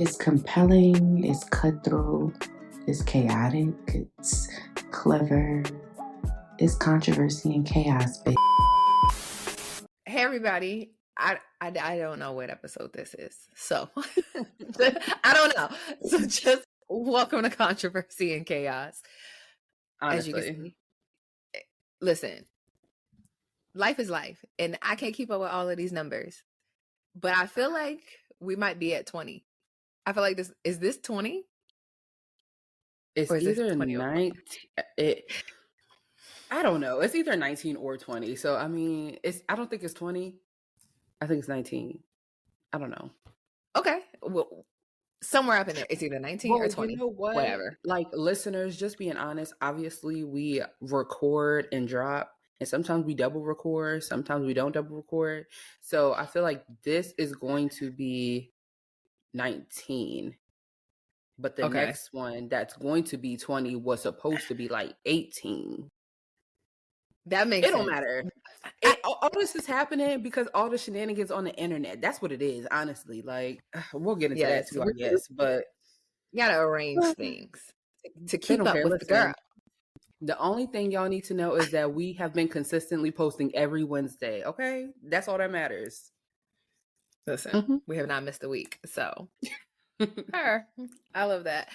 It's compelling, it's cutthroat, it's chaotic, it's clever, it's controversy and chaos, baby. Hey everybody, I don't know what episode this is, so I don't know. So just welcome to Controversy and Chaos. As you can Honestly, see, listen, life is life, and I can't keep up with all of these numbers, but I feel like we might be at 20. I feel like this 20? it's Or is this either 20 over? 19. I don't know. It's either 19 or 20. So I mean, I don't think it's 20. I think it's 19. I don't know. Okay, well, somewhere up in there. It's either 19 or 20. You know what? Whatever. Like, listeners, just being honest, obviously we record and drop, and sometimes we double record, sometimes we don't double record. So I feel like this is going to be 19. But the next one that's going to be 20 was supposed to be like 18. That makes sense. It don't matter. All this is happening because all the shenanigans on the internet. That's what it is, honestly. Like, we'll get into that too, I guess. But you gotta arrange things to keep up with the girl. The only thing y'all need to know is that we have been consistently posting every Wednesday. Okay, that's all that matters. Listen, we have not missed a week, so I love that.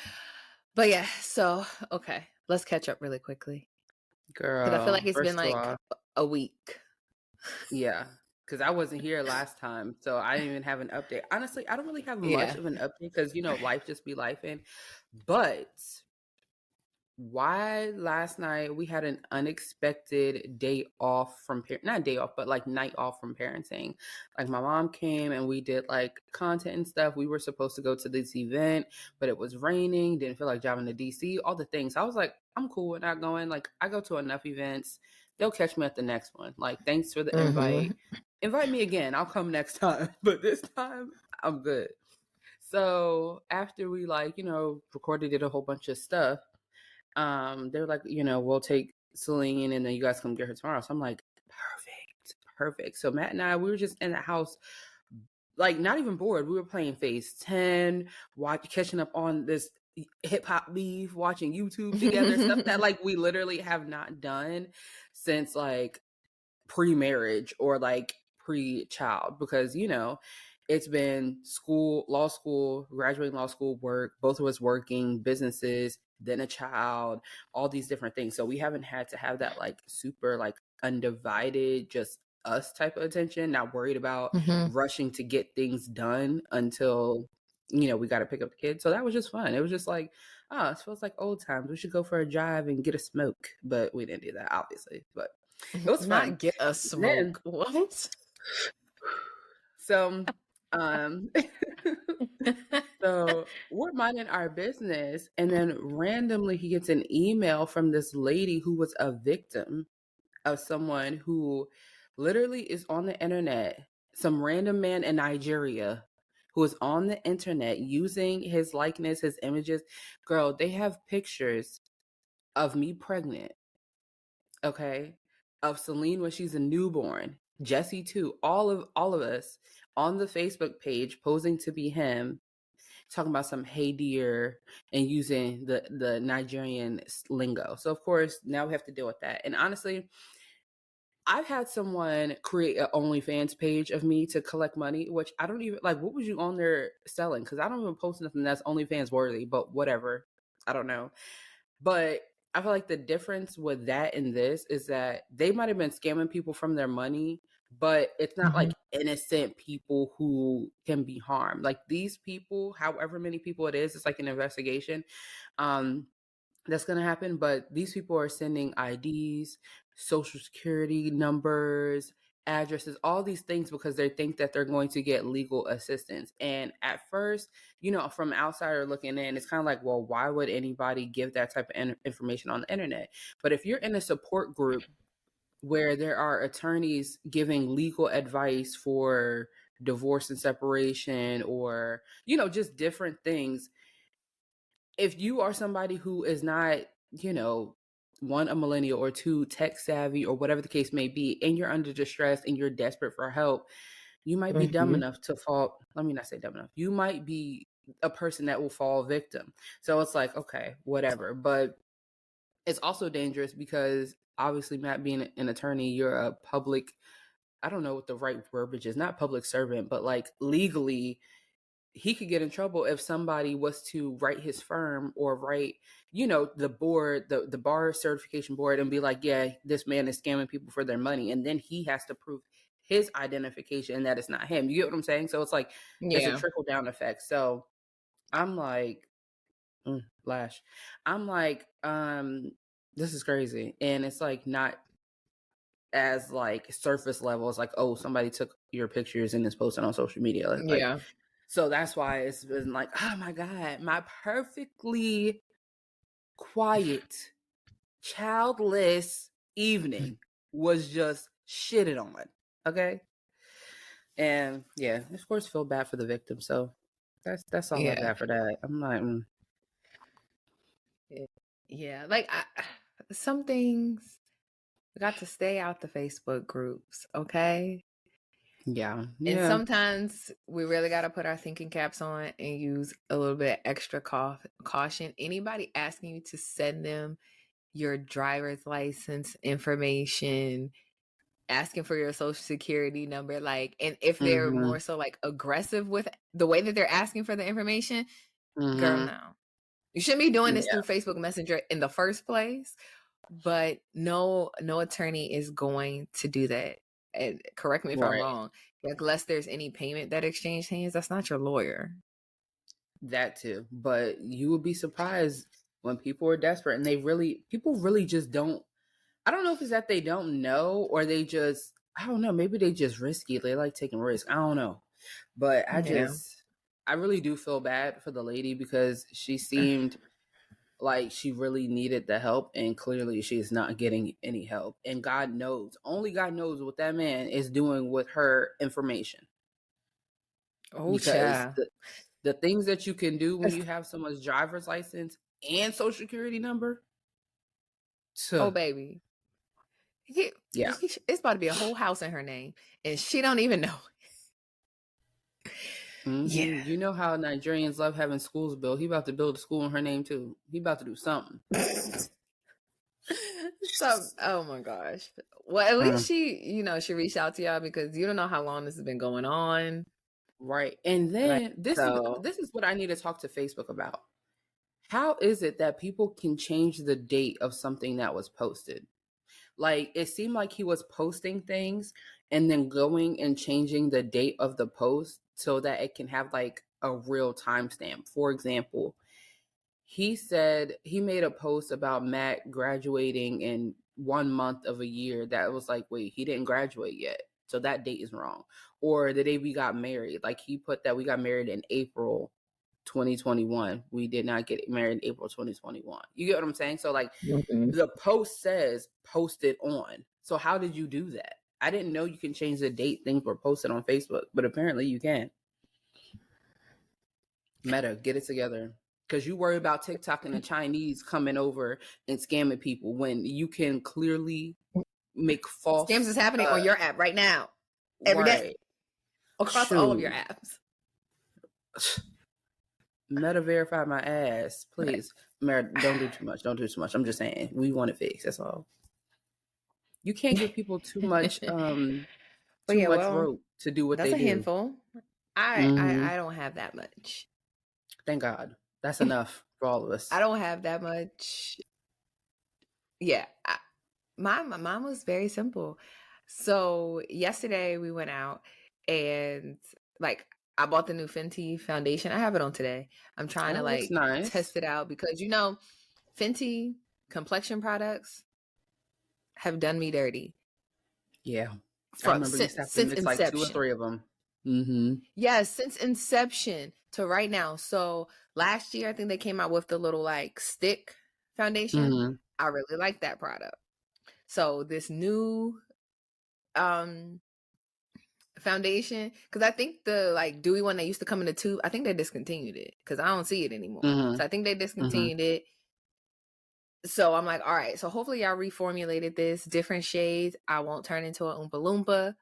But yeah, so okay, let's catch up really quickly, girl. because I feel like it's been like a week. Yeah, because I wasn't here last time, so I didn't even have an update. Honestly, I don't really have much of an update because life just be lifing. But why last night we had an unexpected day off from not day off, but like night off from parenting. Like, my mom came and we did like content and stuff. We were supposed to go to this event, but it was raining, didn't feel like driving to DC, all the things. I was like, I'm cool with not going. Like, I go to enough events, they'll catch me at the next one. Like, thanks for the invite. Invite me again, I'll come next time. But this time I'm good. So after we recorded, did a whole bunch of stuff, they're like, we'll take Celine and then you guys come get her tomorrow. So I'm like, perfect. So Matt and I, we were just in the house, like, not even bored. We were playing Phase 10, catching up on this hip hop beef, watching YouTube together, stuff that like we literally have not done since like pre-marriage or like pre-child, because it's been school, law school, graduating law school, work, both of us working, businesses, then a child, all these different things. So we haven't had to have that like super like undivided, just us type of attention, not worried about rushing to get things done until, we got to pick up the kids. So that was just fun. It was just like, oh, it feels like old times. We should go for a drive and get a smoke. But we didn't do that, obviously. But it was fun. Not get a smoke. What? So, so we're minding our business, and then randomly he gets an email from this lady who was a victim of someone who literally is on the internet, some random man in Nigeria who is on the internet using his likeness, his images. Girl, they have pictures of me pregnant, okay, of Celine when she's a newborn, Jesse too, all of us on the Facebook page posing to be him, talking about some hey dear and using the Nigerian lingo. So of course now we have to deal with that. And honestly, I've had someone create an OnlyFans page of me to collect money, which I don't even like. What was you on there selling? Because I don't even post nothing that's OnlyFans worthy, but whatever. I don't know. But I feel like the difference with that and this is that they might have been scamming people from their money, but it's not like innocent people who can be harmed. Like, these people, however many people it is, it's like an investigation that's going to happen. But these people are sending IDs, social security numbers, addresses, all these things because they think that they're going to get legal assistance. And at first, from outsider looking in, it's kind of like, well, why would anybody give that type of information on the internet? But if you're in a support group where there are attorneys giving legal advice for divorce and separation, or, just different things, if you are somebody who is not, one, a millennial, or two, tech savvy, or whatever the case may be, and you're under distress and you're desperate for help, you might be dumb enough to fall. Let me not say dumb enough. You might be a person that will fall victim. So it's like, okay, whatever. But it's also dangerous because obviously, Matt, being an attorney, you're a public, I don't know what the right verbiage is, not public servant, but like legally, he could get in trouble if somebody was to write his firm or write, the board, the bar certification board, and be like, yeah, this man is scamming people for their money. And then he has to prove his identification and that it's not him. You get what I'm saying? So it's like, it's a Yeah. trickle down effect. So I'm like, Lash. I'm like, this is crazy. And it's like not as like surface level. It's like, oh, somebody took your pictures and is posted on social media. Like, Yeah. so that's why it's been like, oh my God, my perfectly quiet, childless evening was just shitted on. Okay. And yeah, of course, feel bad for the victim. So that's all I Yeah. got for that. I'm like, Yeah. Like some things we got to stay out the Facebook groups, okay? yeah. And sometimes we really got to put our thinking caps on and use a little bit extra caution. Anybody asking you to send them your driver's license information, asking for your social security number, like, and if they're more so like aggressive with the way that they're asking for the information, girl, no. You shouldn't be doing this through Facebook Messenger in the first place. But no attorney is going to do that. And correct me if I'm wrong. Unless there's any payment that exchanged hands, that's not your lawyer. That too. But you would be surprised when people are desperate and people really just don't. I don't know if it's that they don't know or they just, I don't know, maybe they just risky. They like taking risks. I don't know. But I really do feel bad for the lady because she seemed like she really needed the help, and clearly she's not getting any help. And God knows, only God knows what that man is doing with her information. Oh, because the things that you can do when you have someone's driver's license and social security number. Oh, baby. It's about to be a whole house in her name, and she don't even know. Yeah. You know how Nigerians love having schools built. He about to build a school in her name too. He about to do something. Oh my gosh. Well, at least she reached out to y'all because you don't know how long this has been going on. Right. And then this is what I need to talk to Facebook about. How is it that people can change the date of something that was posted? Like, it seemed like he was posting things and then going and changing the date of the post so that it can have like a real timestamp. For example, he said he made a post about Matt graduating in 1 month of a year that was like, wait, he didn't graduate yet. So that date is wrong. Or the day we got married, like he put that we got married in April 2021. We did not get married in April 2021. You get what I'm saying? So like the post says posted on. So how did you do that? I didn't know you can change the date things were posted on Facebook, but apparently you can. Meta, get it together. Because you worry about TikTok and the Chinese coming over and scamming people when you can clearly make false scams is happening on your app right now, every day, across all of your apps. Meta, verify my ass, please. Meta, don't do too much. Don't do too much. I'm just saying, we want it fixed. That's all. You can't give people too much, rope to do what they do. That's a handful. I don't have that much. Thank God. That's enough for all of us. I don't have that much. Yeah. My mom was very simple. So yesterday we went out and like I bought the new Fenty foundation. I have it on today. I'm trying to like test it out because Fenty complexion products have done me dirty. Yeah. I remember since inception. Like 2 or 3 of them. Mm-hmm. Yes, since inception to right now. So last year, I think they came out with the little like stick foundation. Mm-hmm. I really like that product. So this new foundation, because I think the like dewy one that used to come in the tube, I think they discontinued it because I don't see it anymore. Mm-hmm. So I think they discontinued it. So I'm like, all right. So hopefully y'all reformulated this, different shades. I won't turn into an Oompa Loompa.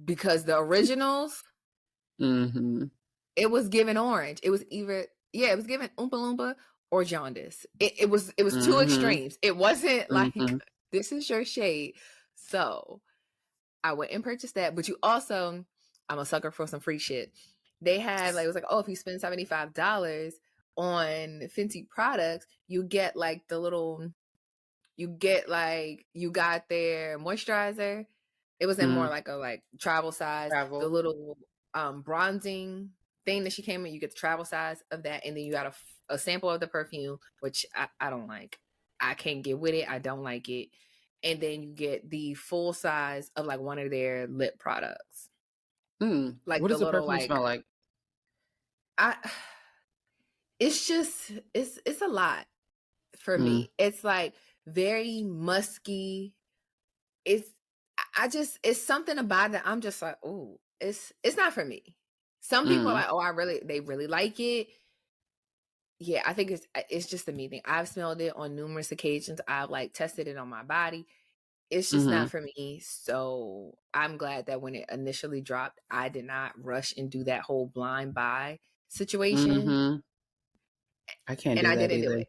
Because the originals, It was given orange. It was either it was given Oompa Loompa or jaundice. It was two extremes. It wasn't like this is your shade. So I went and purchased that. But you also, I'm a sucker for some free shit. They had like, it was like, oh, if you spend $75 on Fenty products, you get like the little, you got their moisturizer. It was in more like a travel size. The little bronzing thing that she came in, you get the travel size of that, and then you got a sample of the perfume, which I don't like. I can't get with it. I don't like it. And then you get the full size of like one of their lip products. Like what does the perfume smell like? It's just it's a lot for me. It's like very musky. It's something about it. I'm just like, oh, it's not for me. Some people are like, oh, they really like it. Yeah, I think it's just a me thing. I've smelled it on numerous occasions. I've like tested it on my body. It's just not for me. So I'm glad that when it initially dropped, I did not rush and do that whole blind buy situation. I can't do that. I didn't do it.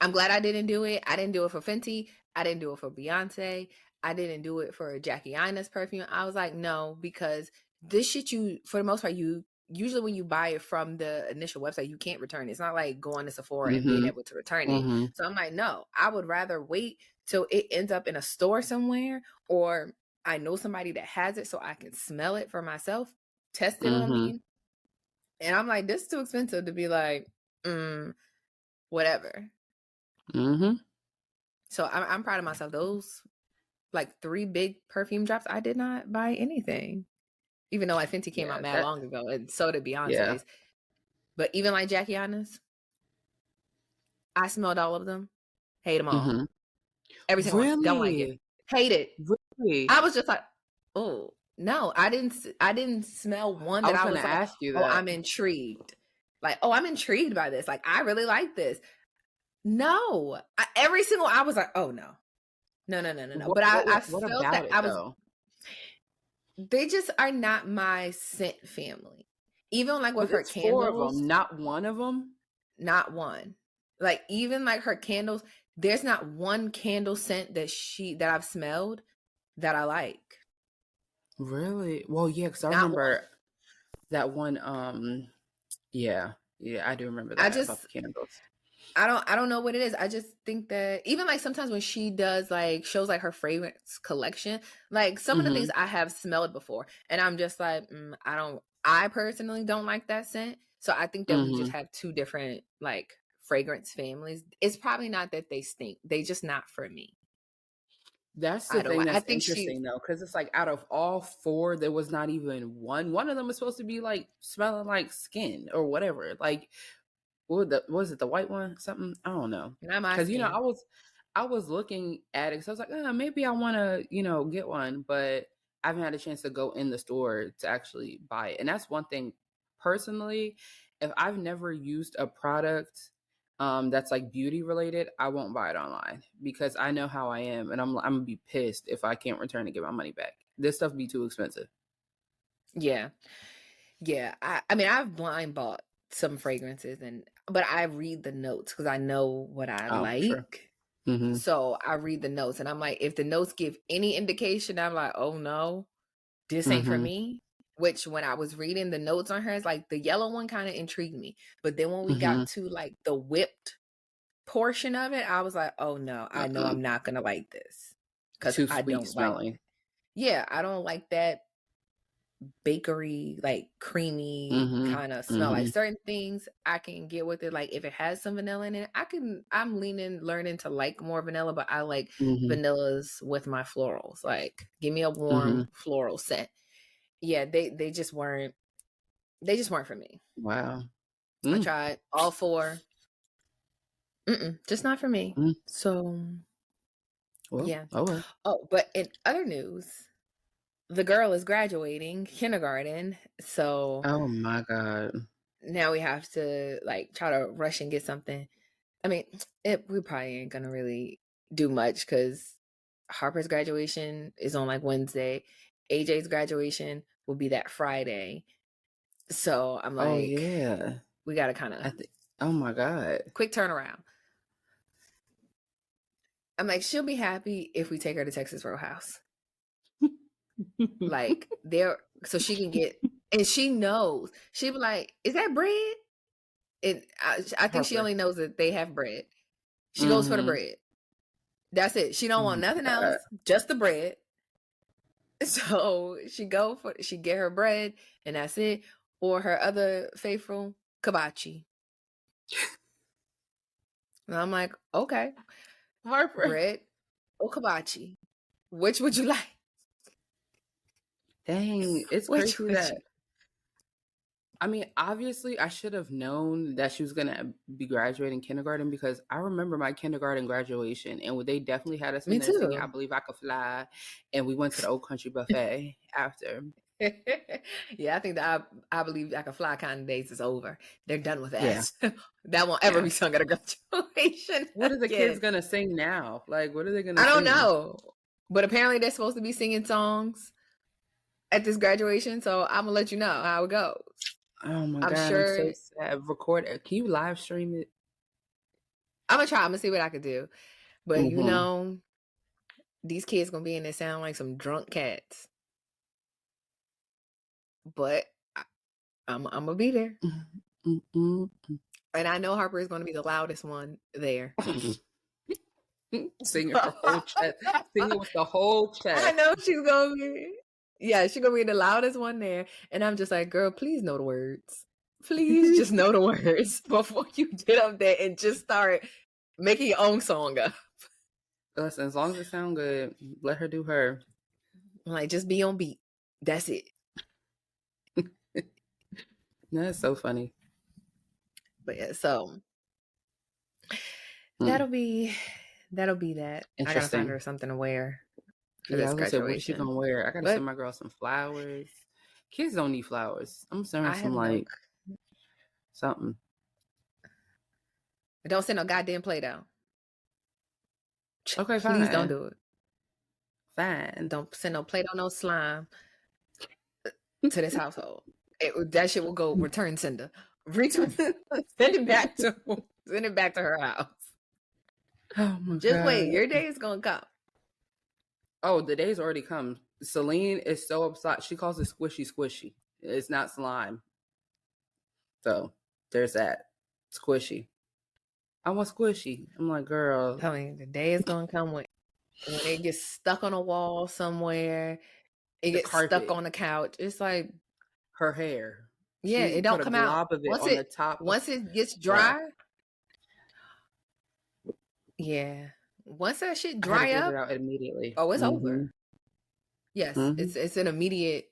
I'm glad I didn't do it. I didn't do it for Fenty. I didn't do it for Beyonce. I didn't do it for Jackie Aina's perfume. I was like, no, because this shit, for the most part, usually when you buy it from the initial website, you can't return it. It's not like going to Sephora and being able to return it. So I'm like, no, I would rather wait till it ends up in a store somewhere, or I know somebody that has it so I can smell it for myself, test it on me. And I'm like, this is too expensive to be like, whatever. So I'm proud of myself. Those like 3 big perfume drops, I did not buy anything. Even though Fenty came out mad long ago, and so did Beyonce's. Yeah. But even like Jackie Aina's, I smelled all of them. Hate them all. Every single one. Don't like it. Hate it. Really? I was just like, oh no, I didn't smell one that I was like, ask you that. Oh, I'm intrigued. Like, oh, I'm intrigued by this. Like, I really like this. No, every single. I was like, oh no. But I felt that I was. They just are not my scent family. Even like with her candles, 4 of them, not one of them. Not one. Like even like her candles, there's not one candle scent that I've smelled that I like. Really? Well, yeah, because I remember that one. Yeah, I do remember that. About the candles. I don't know what it is. I just think that even like sometimes when she does like shows like her fragrance collection, like some of the things I have smelled before, and I'm just like, I personally don't like that scent. So I think that we just have 2 different like fragrance families. It's probably not that they stink; they just not for me. That's the thing that's interesting though, because it's like out of all 4, there was not even one. One of them was supposed to be like smelling like skin or whatever, like. Was it the white one? Something I don't know. Because I was looking at it. So I was like, maybe I want to get one, but I haven't had a chance to go in the store to actually buy it. And that's one thing personally. If I've never used a product that's like beauty related, I won't buy it online because I know how I am, and I'm gonna be pissed if I can't return and get my money back. This stuff be too expensive. Yeah. I mean, I've blind bought some fragrances, but I read the notes because I know what I like. Sure. So I read the notes, and I'm like, if the notes give any indication, I'm like, oh no, this ain't for me. Which when I was reading the notes on hers, like the yellow one kind of intrigued me, but then when we got to like the whipped portion of it, I was like, oh no, I know I'm not gonna like this because I don't smelling. Like. Yeah, I don't like that bakery, like creamy kind of smell. Like certain things I can get with it. Like if it has some vanilla in it, I'm learning to like more vanilla, but I like vanillas with my florals. Like give me a warm floral scent. Yeah, they just weren't for me. Wow. I tried all 4. Just not for me. So yeah. Oh, but in other news, the girl is graduating kindergarten, so oh my god, now we have to like try to rush and get something. I mean, we probably ain't gonna really do much because Harper's graduation is on like Wednesday. AJ's graduation will be that Friday, So I'm Oh like, yeah. we got to kind of Oh my God. quick turnaround. I'm like, she'll be happy if we take her to Texas Roadhouse. Like there, so she can get, and she knows. She be like, "Is that bread?" And I think she Harper. only knows that they have bread. She goes for the Mm-hmm. bread. That's it. She don't Oh want my nothing God. else, just the bread. So she get her bread, and that's it. Or her other faithful hibachi. And I'm like, okay, Harper. bread or hibachi. Which would you like? Dang, it's Which crazy would that you? I mean, obviously, I should have known that she was going to be graduating kindergarten because I remember my kindergarten graduation and they definitely had us in Me there singing I too. Believe I Could Fly. And we went to the Old Country Buffet after. Yeah, I think that I believe I can fly kind of days is over. They're done with Yeah. that. That won't ever Yeah. be sung at a graduation. What are the again. kids going to sing now? Like, what are they going to I sing? don't know. But apparently they're supposed to be singing songs at this graduation, so I'm gonna let you know how it goes. Oh my I'm God, I'm sure so sad. Record it. Can you live stream it? I'm gonna try. I'm gonna see what I could do. But you Mm-hmm. know, these kids gonna be in there sound like some drunk cats. But I'm gonna be there. Mm-hmm. And I know Harper is gonna be the loudest one there. Singing her whole chest. Singing with the whole chest. I know she's gonna be. Yeah, she's gonna be the loudest one there. And I'm just like, girl, please know the words. Please just know the words before you get up there and just start making your own song up. Listen, as long as it sounds good, let her do her. Like, just be on beat. That's it. That's so funny. But yeah, so that'll be that. I gotta find her something to wear for Yeah, I this was gonna say, what's she graduation. gonna wear? I gotta But send my girl some flowers. Kids don't need flowers. I'm sending her I some have like something. don't send no goddamn Play-Doh. Okay, Please fine. don't do it. Fine. Don't send no Play-Doh, no slime to this household. That shit will go return sender. Send it back to her house. Oh my Just God. wait, your day is gonna come. Oh, the day's already come. Celine is so upset. She calls it squishy. It's not slime. So there's that. Squishy. I want squishy. I'm like, girl. Tell me, the day is gonna come when it gets stuck on a wall somewhere. It The gets stuck carpet. on the couch. It's like Her hair. yeah, She it don't put a come out. glob of it on the top. Once it gets dry, yeah. Once that shit dry Get up, it out immediately. oh, it's over. Yes, it's an immediate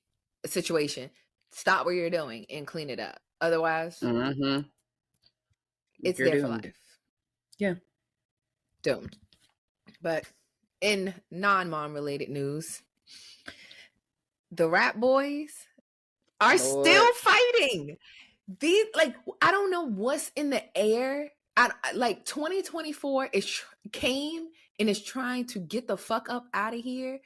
situation. Stop what you're doing and clean it up. Otherwise, it's You're there for doomed. life. Yeah. Doomed. But in non-mom related news, the rap boys are still fighting. These I don't know what's in the air. Like 2024 came and is trying to get the fuck up out of here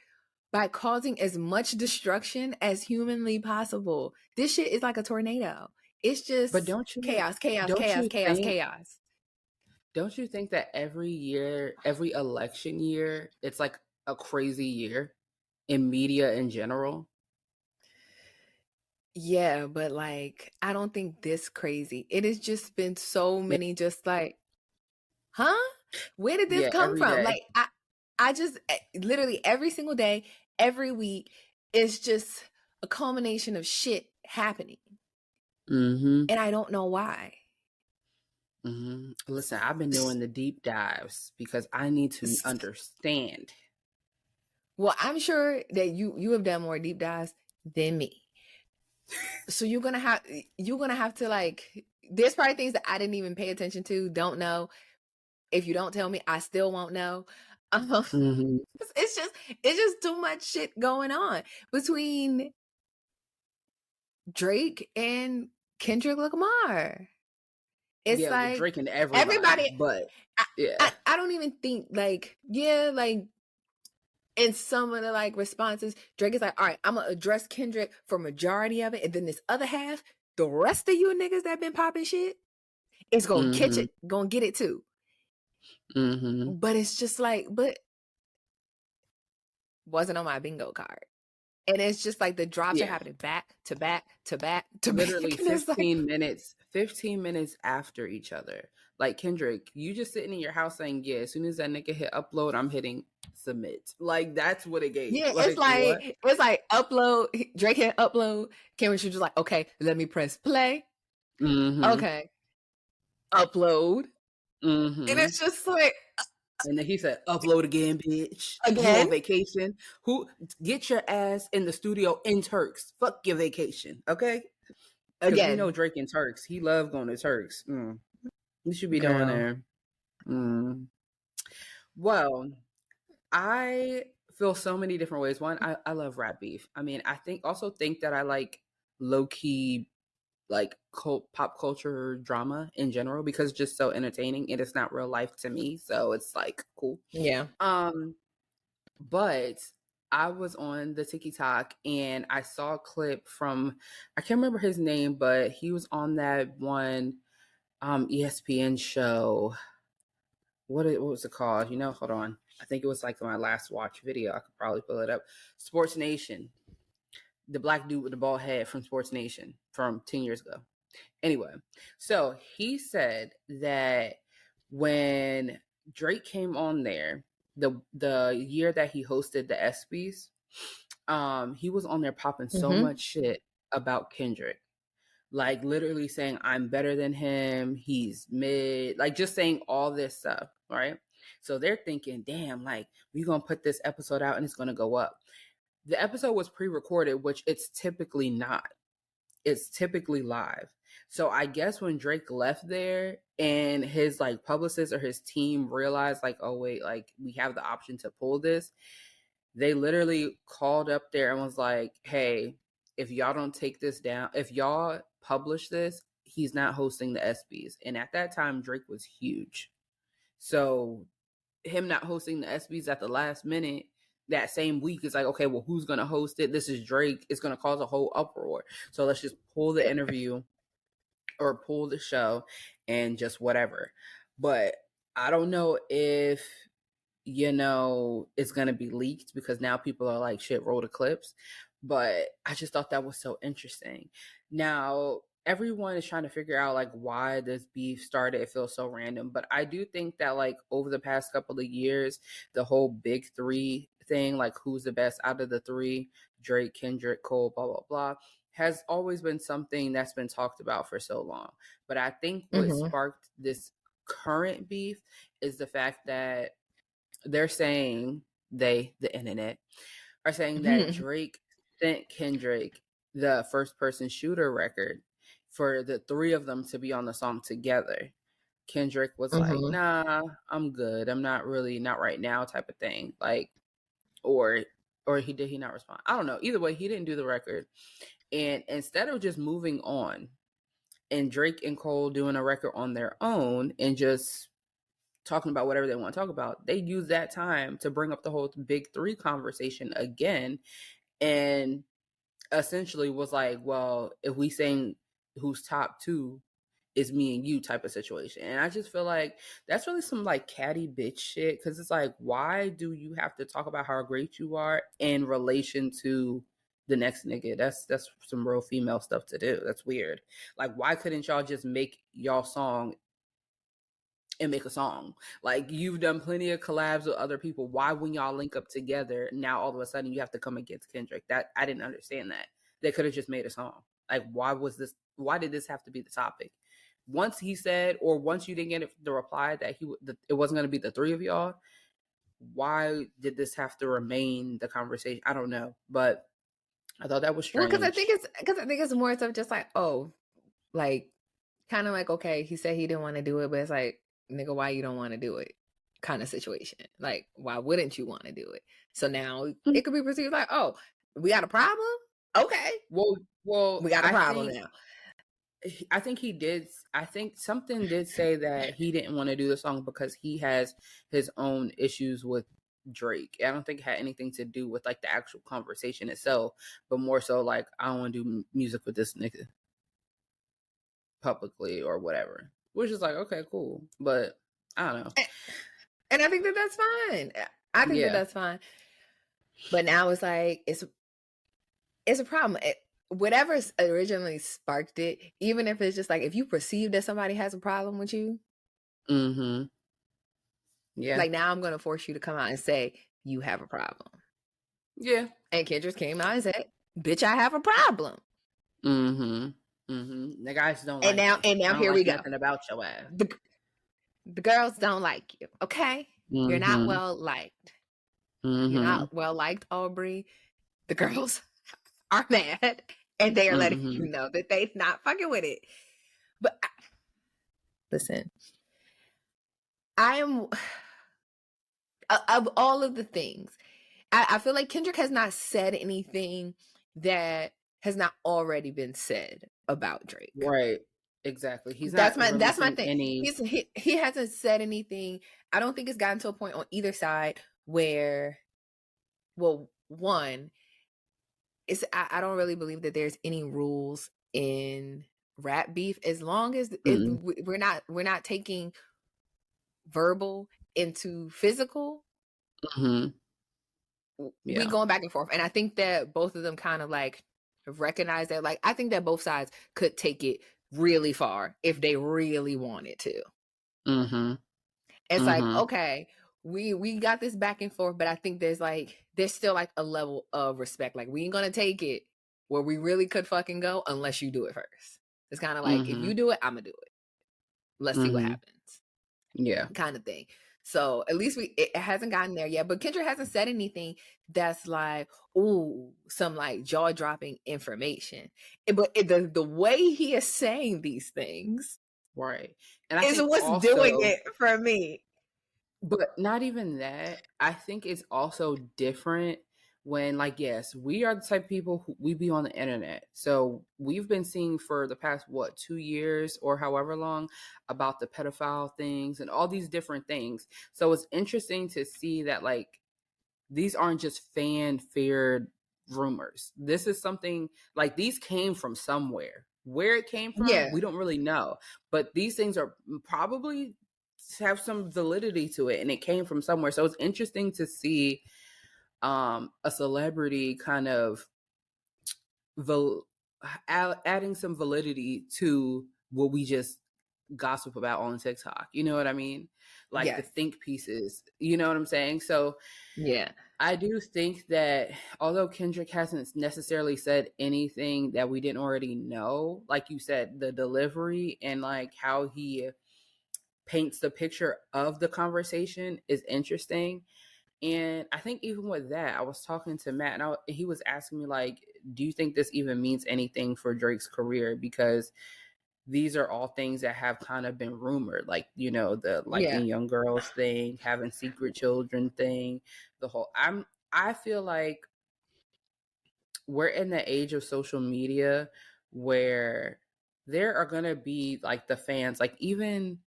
by causing as much destruction as humanly possible. This shit is like a tornado. It's just chaos. Don't you think that every year, every election year, it's like a crazy year in media in general? Yeah, but like, I don't think this crazy. It has just been so many just like, huh? Where did this come every from? day. Like, I just literally every single day, every week, it's just a culmination of shit happening. And I don't know why. Listen, I've been doing the deep dives because I need to understand. Well, I'm sure that you have done more deep dives than me. So you're gonna have to like. There's probably things that I didn't even pay attention to, don't know. If you don't tell me, I still won't know. It's just too much shit going on between Drake and Kendrick Lamar. It's like Drake and everybody, but I don't even think like in some of the like responses, Drake is like, all right, I'm gonna address Kendrick for majority of it, and then this other half, the rest of you niggas that been popping shit is gonna catch it, gonna get it too. But it's just like, but wasn't on my bingo card. And it's just like the drops are happening back to back to back to literally back. 15 minutes after each other. Like, Kendrick, you just sitting in your house saying, yeah, as soon as that nigga hit upload, I'm hitting submit. Like, that's what it gave. Yeah, like, it's like upload. Drake hit upload. Cameron should just like, okay, let me press play. Okay, upload. And it's just like, and then he said, upload again, bitch. Again? You on vacation? Who get your ass in the studio in Turks. Fuck your vacation, okay? Because we know Drake in Turks. He loved going to Turks. You should be doing there. Well, I feel so many different ways. One, I love rap beef. I mean, I think that I like low-key like pop culture drama in general because it's just so entertaining and it's not real life to me, so it's like cool. But I was on the TikTok and I saw a clip from, I can't remember his name, but he was on that one ESPN show. What was it called? Hold on, I think it was like my last watch video. I could probably pull it up. Sports Nation, the black dude with the bald head from Sports Nation from 10 years ago. Anyway, so he said that when Drake came on there, the year that he hosted the ESPYs, he was on there popping so much shit about Kendrick. Like, literally saying, I'm better than him, he's mid, like just saying all this stuff, right? So they're thinking, damn, like, we're going to put this episode out and it's going to go up. The episode was pre-recorded, which it's typically not. It's typically live. So I guess when Drake left there and his like publicist or his team realized like, oh wait, like we have the option to pull this, they literally called up there and was like, hey, if y'all don't take this down, if y'all publish this, he's not hosting the ESPYs. And at that time, Drake was huge. So him not hosting the ESPYs at the last minute that same week is like, okay, well, who's going to host it? This is Drake. It's going to cause a whole uproar. So let's just pull the interview or pull the show and just whatever. But I don't know if, it's going to be leaked because now people are like, shit, roll the clips. But I just thought that was so interesting. Now, everyone is trying to figure out like why this beef started. It feels so random, but I do think that like over the past couple of years, the whole big three thing, like who's the best out of the three, Drake, Kendrick, Cole, blah, blah, blah, has always been something that's been talked about for so long. But I think what sparked this current beef is the fact that they're saying, the internet, are saying that Drake sent Kendrick the first person shooter record for the three of them to be on the song together. Kendrick was like, nah, I'm good. I'm not right now type of thing. Like, or did he not respond? I don't know. Either way, he didn't do the record. And instead of just moving on and Drake and Cole doing a record on their own and just talking about whatever they want to talk about, they use that time to bring up the whole big three conversation again. And essentially was like, well, if we saying who's top two is me and you type of situation. And I just feel like that's really some like catty bitch shit. Cause it's like, why do you have to talk about how great you are in relation to the next nigga? That's some real female stuff to do. That's weird. Like, why couldn't y'all just make y'all song and make a song? Like, you've done plenty of collabs with other people. Why, when y'all link up together, now all of a sudden you have to come against Kendrick? That I didn't understand that. They could have just made a song. Like, why did this have to be the topic? Once he said, or once you didn't get the reply that it wasn't going to be the three of y'all, why did this have to remain the conversation? I don't know, but I thought that was strange. Well, because I think it's more stuff just like, oh, like kind of like, okay, he said he didn't want to do it, but it's like, nigga, why you don't want to do it? Kind of situation. Like, why wouldn't you want to do it? So now it could be perceived like, oh, we got a problem? Okay. Well, we got a problem now. I think he did. I think something did say that he didn't want to do the song because he has his own issues with Drake. I don't think it had anything to do with like the actual conversation itself, but more so like, I don't want to do music with this nigga. publicly or whatever, which is like, okay, cool. But I don't know. And I think that that's fine. I think that that's fine. But now it's like, it's a problem. Whatever originally sparked it, even if it's just like, if you perceive that somebody has a problem with you, like, now I'm going to force you to come out and say, you have a problem. Yeah. And Kendrick came out and said, bitch, I have a problem. The guys don't and like now, you. And now don't here like we go. Nothing about your ass. The girls don't like you, okay? You're not well liked. You're not well liked, Aubrey. The girls are mad, and they are letting you know that they're not fucking with it. But listen, I am, of all of the things, I feel like Kendrick has not said anything that has not already been said about Drake. Right. Exactly. That's my thing. He hasn't said anything. I don't think it's gotten to a point on either side where, well, one, I don't really believe that there's any rules in rap beef, as long as we're not taking verbal into physical. We going back and forth, and I think that both of them kind of like recognize that. Like, I think that both sides could take it really far if they really wanted to. It's like, okay, we got this back and forth, but I think there's still like a level of respect. Like, we ain't gonna take it where we really could fucking go unless you do it first. It's kind of like, if you do it, I'm gonna do it. Let's see what happens. Yeah. Kind of thing. So at least it hasn't gotten there yet. But Kendrick hasn't said anything that's like, ooh, some like jaw-dropping information. But the way he is saying these things, right, and I is think what's also, doing it for me. But not even that. I think it's also different when, like, yes, we are the type of people who we be on the internet. So we've been seeing for the past, 2 years or however long, about the pedophile things and all these different things. So it's interesting to see that, like, these aren't just fan-feared rumors. This is something, like, these came from somewhere. Where it came from, we don't really know. But these things are probably have some validity to it, and it came from somewhere. So it's interesting to see a celebrity kind of adding some validity to what we just gossip about on TikTok. You know what I mean? Like, the think pieces. You know what I'm saying? So yeah, I do think that although Kendrick hasn't necessarily said anything that we didn't already know, like you said, the delivery and like how he paints the picture of the conversation is interesting. And I think even with that, I was talking to Matt, and he was asking me, like, do you think this even means anything for Drake's career? Because these are all things that have kind of been rumored, like, you know, the liking young girls thing, having secret children thing, the whole. I feel like we're in the age of social media where there are gonna be like the fans, like even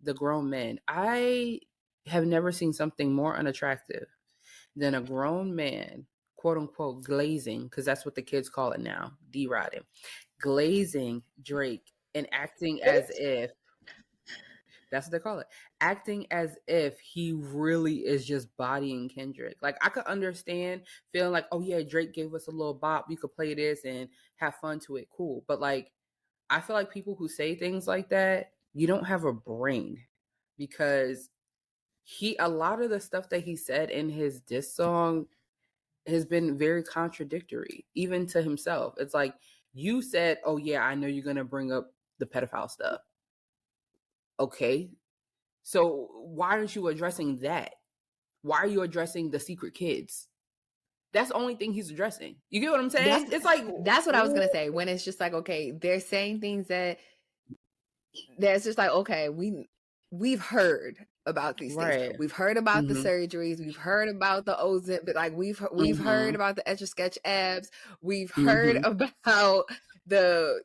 the grown men. I have never seen something more unattractive than a grown man, quote unquote, glazing, because that's what the kids call it now, D-Riding, glazing Drake and acting as if, that's what they call it, acting as if he really is just bodying Kendrick. Like, I could understand feeling like, oh yeah, Drake gave us a little bop, you could play this and have fun to it, cool. But like, I feel like people who say things like that, you don't have a brain, because a lot of the stuff that he said in his diss song has been very contradictory, even to himself. It's like, you said, oh yeah, I know you're going to bring up the pedophile stuff. Okay. So why aren't you addressing that? Why are you addressing the secret kids? That's the only thing he's addressing. You get what I'm saying? It's like, that's what I was going to say, when it's just like, okay, they're saying things that's just like, okay, we've heard about these things. We've heard about the surgeries. We've heard about the ozone, but like we've heard about the Etch a Sketch abs. We've heard about the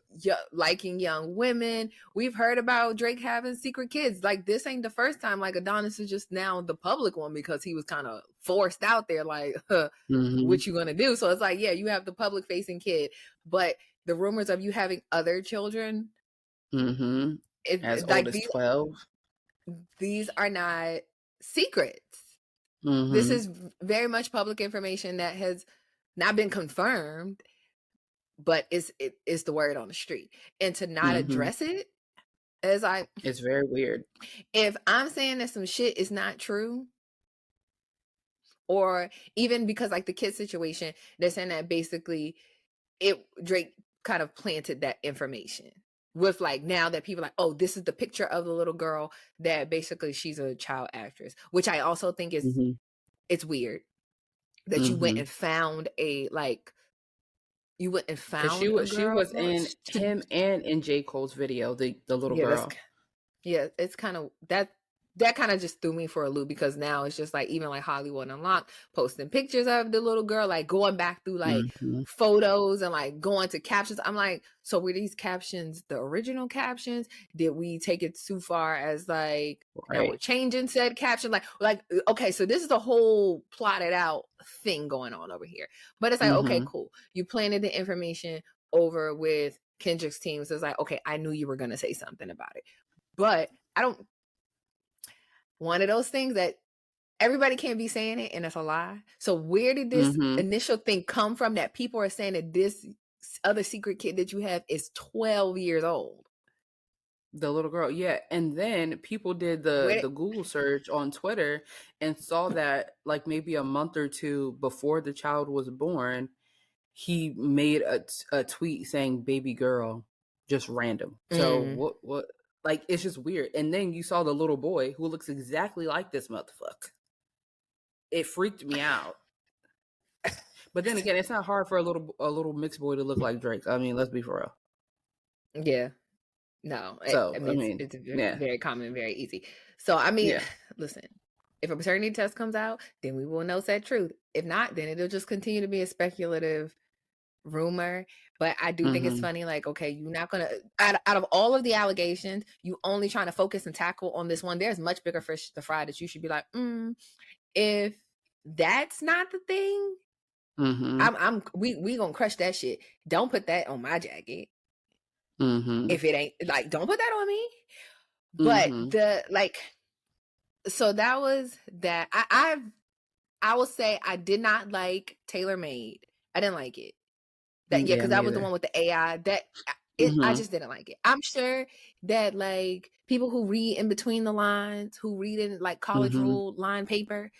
liking young women. We've heard about Drake having secret kids. Like, this ain't the first time. Like, Adonis is just now the public one because he was kind of forced out there. Like, what you gonna do? So it's like, yeah, you have the public facing kid, but the rumors of you having other children Mm-hmm. As Like old as 12. these are not secrets. Mm-hmm. This is very much public information that has not been confirmed, but it's the word on the street. And to not address it is like, it's very weird. If I'm saying that some shit is not true, or even because like the kid situation, they're saying that basically Drake kind of planted that information with like, now that people are like, oh, this is the picture of the little girl, that basically she's a child actress, which I also think is it's weird that you went and found a like you went and found she a girl was in him and in J. Cole's video, the little girl. It's kind of that kind of just threw me for a loop, because now it's just like, even like Hollywood Unlocked posting pictures of the little girl, like going back through like photos and like going to captions. I'm like, so were these captions the original captions? Did we take it too far as like, now we're changing said caption? Like, okay, so this is a whole plotted out thing going on over here. But it's like, okay, cool. You planted the information over with Kendrick's team. So it's like, okay, I knew you were going to say something about it. But one of those things that everybody can't be saying it and it's a lie. So where did this initial thing come from that people are saying that this other secret kid that you have is 12 years old? The little girl, yeah. And then people did the Google search on Twitter and saw that like maybe a month or two before the child was born, he made a tweet saying baby girl, just random. So what like, it's just weird. And then you saw the little boy who looks exactly like this motherfucker. It freaked me out. But then again, it's not hard for a little mixed boy to look like Drake. I mean, let's be for real. Yeah. No. So, it's very common, very easy. So, I mean, listen, if a paternity test comes out, then we will know said truth. If not, then it'll just continue to be a speculative rumor. But I do think it's funny, like, okay, you're not gonna out of all of the allegations, you only trying to focus and tackle on this one. There's much bigger fish to fry that you should be like, if that's not the thing, we gonna crush that shit. Don't put that on my jacket. If it ain't, like, don't put that on me. But so that was that. I will say I did not like Tailor Made. I didn't like it. Because that was the one with the AI. I just didn't like it. I'm sure that like people who read in between the lines, who read in like college rule line paper,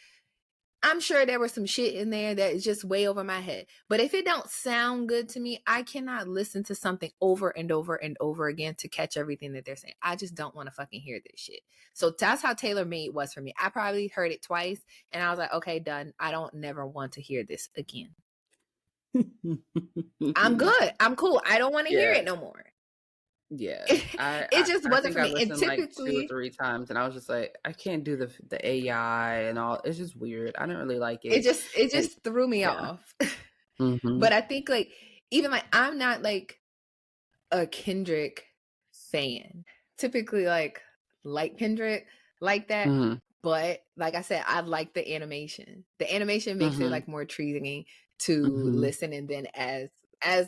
I'm sure there was some shit in there that is just way over my head. But if it don't sound good to me, I cannot listen to something over and over and over again to catch everything that they're saying. I just don't want to fucking hear this shit. So that's how Tailor Made was for me. I probably heard it twice and I was like, okay, done. I don't never want to hear this again. I'm good. I'm cool. I don't want to hear it no more. Yeah, it just wasn't for me. And typically, like 2 or 3 times, and I was just like, I can't do the AI and all. It's just weird. I didn't really like it. It just threw me off. But I think like even like I'm not like a Kendrick fan. Typically like Kendrick like that. But like I said, I like the animation. The animation makes it like more intriguing to listen, and then as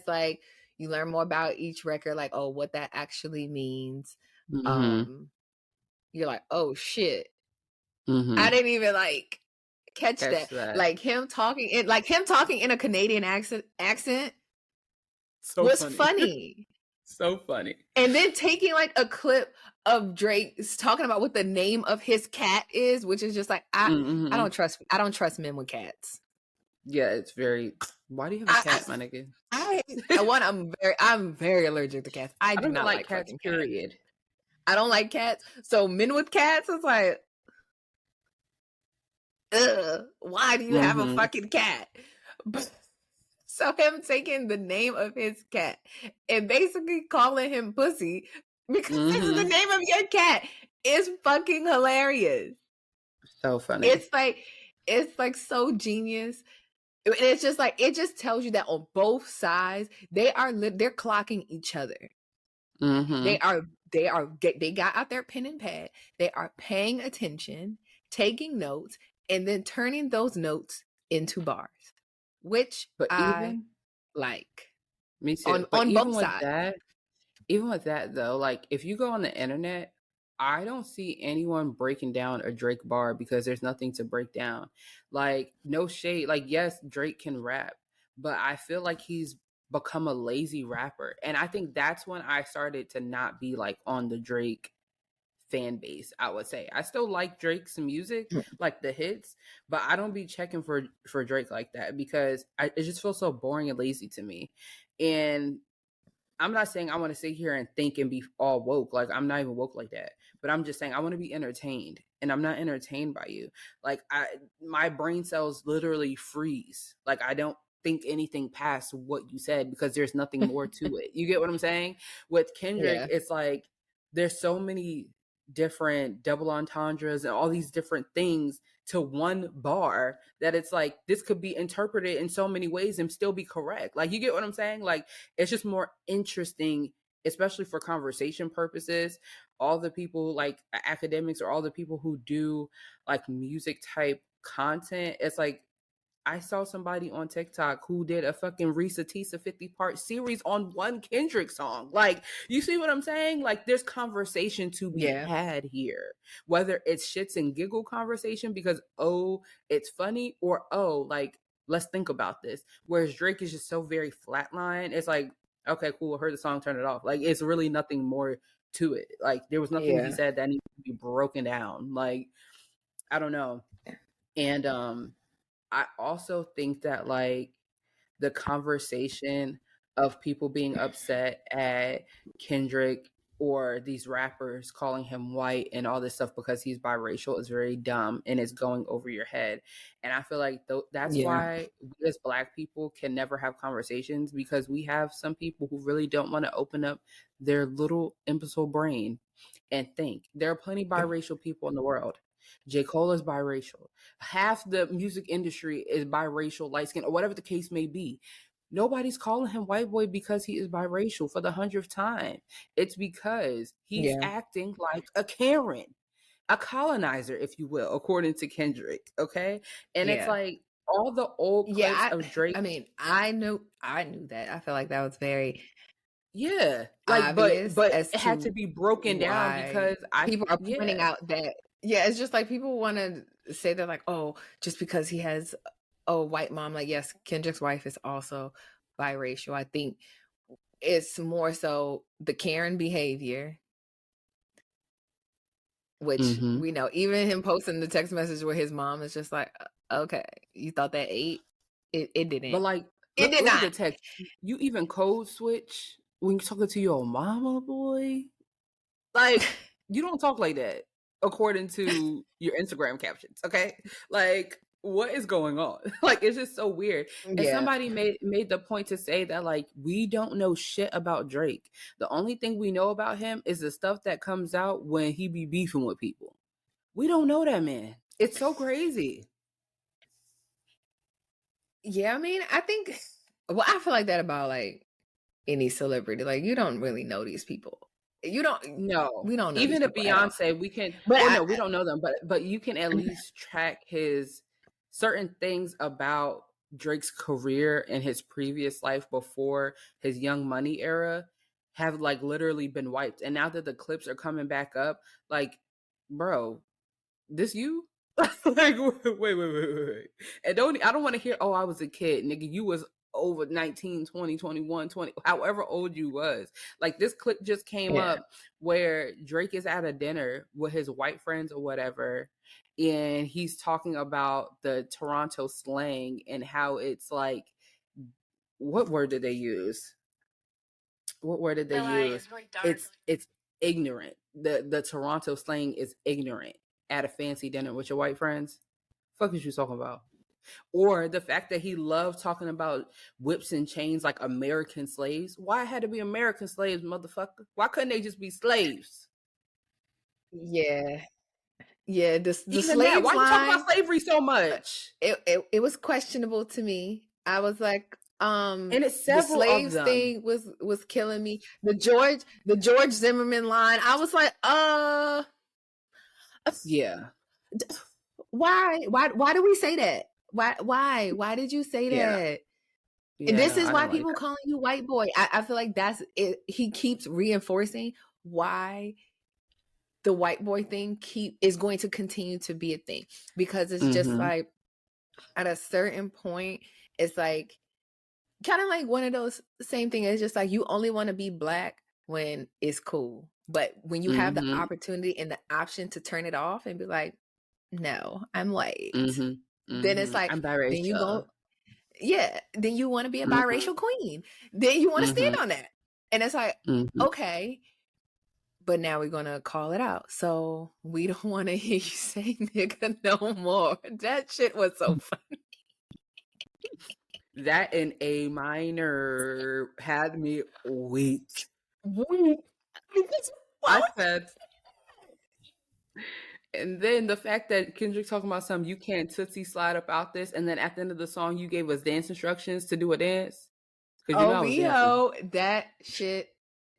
like you learn more about each record, like, oh, what that actually means. You're like, oh shit. I didn't even like catch that. Like him talking in a Canadian accent was funny. So funny. And then taking like a clip of Drake talking about what the name of his cat is, which is just like I don't trust men with cats. Yeah, it's very. Why do you have a cat, my nigga? I'm very allergic to cats. I do not like cats. Period. Cats. I don't like cats. So men with cats, it's like, why do you have a fucking cat? So him taking the name of his cat and basically calling him pussy because this is the name of your cat is fucking hilarious. So funny. It's like so genius. And it's just like, it just tells you that on both sides, they're clocking each other. They got out their pen and pad. They are paying attention, taking notes, and then turning those notes into bars, which I like. Me too. On both sides. Even with that though, like if you go on the internet, I don't see anyone breaking down a Drake bar because there's nothing to break down. Like no shade. Like yes, Drake can rap, but I feel like he's become a lazy rapper. And I think that's when I started to not be like on the Drake fan base. I would say I still like Drake's music, like the hits, but I don't be checking for Drake like that because it just feels so boring and lazy to me. And I'm not saying I want to sit here and think and be all woke. Like I'm not even woke like that. But I'm just saying I want to be entertained, and I'm not entertained by you. Like my brain cells literally freeze. Like I don't think anything past what you said because there's nothing more to it. You get what I'm saying? With Kendrick, Yeah. it's like there's so many different double entendres and all these different things to one bar that it's like this could be interpreted in so many ways and still be correct. Like you get what I'm saying? Like it's just more interesting, especially for conversation purposes. All the people like academics or all the people who do like music type content, it's like I saw somebody on TikTok who did a fucking Risa Tisa 50-part series on one Kendrick song. Like, you see what I'm saying? Like, there's conversation to be had here. Whether it's shits and giggle conversation because, oh, it's funny, or, oh, like, let's think about this. Whereas Drake is just so very flatline. It's like, okay, cool, I heard the song, turn it off. Like, it's really nothing more to it. Like, there was nothing he said that needed to be broken down. Like, I don't know. And, I also think that like the conversation of people being upset at Kendrick or these rappers calling him white and all this stuff because he's biracial is very dumb and it's going over your head. And I feel like that's why we as Black people can never have conversations because we have some people who really don't want to open up their little imbecile brain and think. There are plenty of biracial people in the world. J. Cole is biracial. Half the music industry is biracial, light skin, or whatever the case may be. Nobody's calling him white boy because he is biracial for the 100th time. It's because he's acting like a Karen, a colonizer, if you will, according to Kendrick. Okay. And it's like all the old clips of Drake. I mean, I knew that. I feel like that was very like but as it had to be broken down because people are pointing out that it's just like people want to say they're like, oh, just because he has a white mom, like yes, Kendrick's wife is also biracial. I think it's more so the Karen behavior, which we know. Even him posting the text message where his mom is just like, okay, you thought that ate? It didn't. But like, it did not. The text. You even code switch when you're talking to your mama, boy. Like, you don't talk like that according to your Instagram captions, okay? Like, what is going on? Like, it's just so weird. And somebody made the point to say that, like, we don't know shit about Drake. The only thing we know about him is the stuff that comes out when he be beefing with people. We don't know that man. It's so crazy. Yeah, I mean, I think, well, I feel like that about, like, any celebrity. Like, you don't really know these people. You don't. No, we don't know. Even if Beyonce, we can. But we don't know them. But you can at least track his certain things about Drake's career and his previous life before his Young Money era have like literally been wiped. And now that the clips are coming back up, like, bro, this you? Like, wait. And I don't want to hear, oh, I was a kid, nigga. You was over 19, 20, 21, 20, however old you was. Like this clip just came up where Drake is at a dinner with his white friends or whatever, and he's talking about the Toronto slang and how it's like, what word did they use? It's ignorant. The Toronto slang is ignorant at a fancy dinner with your white friends. Fuck is you talking about? Or the fact that he loved talking about whips and chains like American slaves. Why it had to be American slaves, motherfucker? Why couldn't they just be slaves? Yeah. The slave line. Why you talking about slavery so much? It was questionable to me. I was like, and it's several the slaves of them. thing was killing me. The George Zimmerman line. I was like, yeah. Why do we say that? Why did you say that? Yeah, This no, is I why didn't like people that. calling you white boy. I feel like that's it. He keeps reinforcing why the white boy thing is going to continue to be a thing, because it's just like at a certain point, it's like kind of like one of those same thing. It's just like you only want to be black when it's cool, but when you have the opportunity and the option to turn it off and be like, no, I'm white, then it's like, I'm then you biracial. go, yeah, then you want to be a biracial queen, then you want to stand on that, and it's like, okay, but now we're gonna call it out, so we don't want to hear you say nigga no more. That shit was so funny. That in A minor had me weak. I said, and then the fact that Kendrick talking about something, you can't tootsie slide up out this, and then at the end of the song, you gave us dance instructions to do a dance. Because you know I was dancing. OVO, that shit,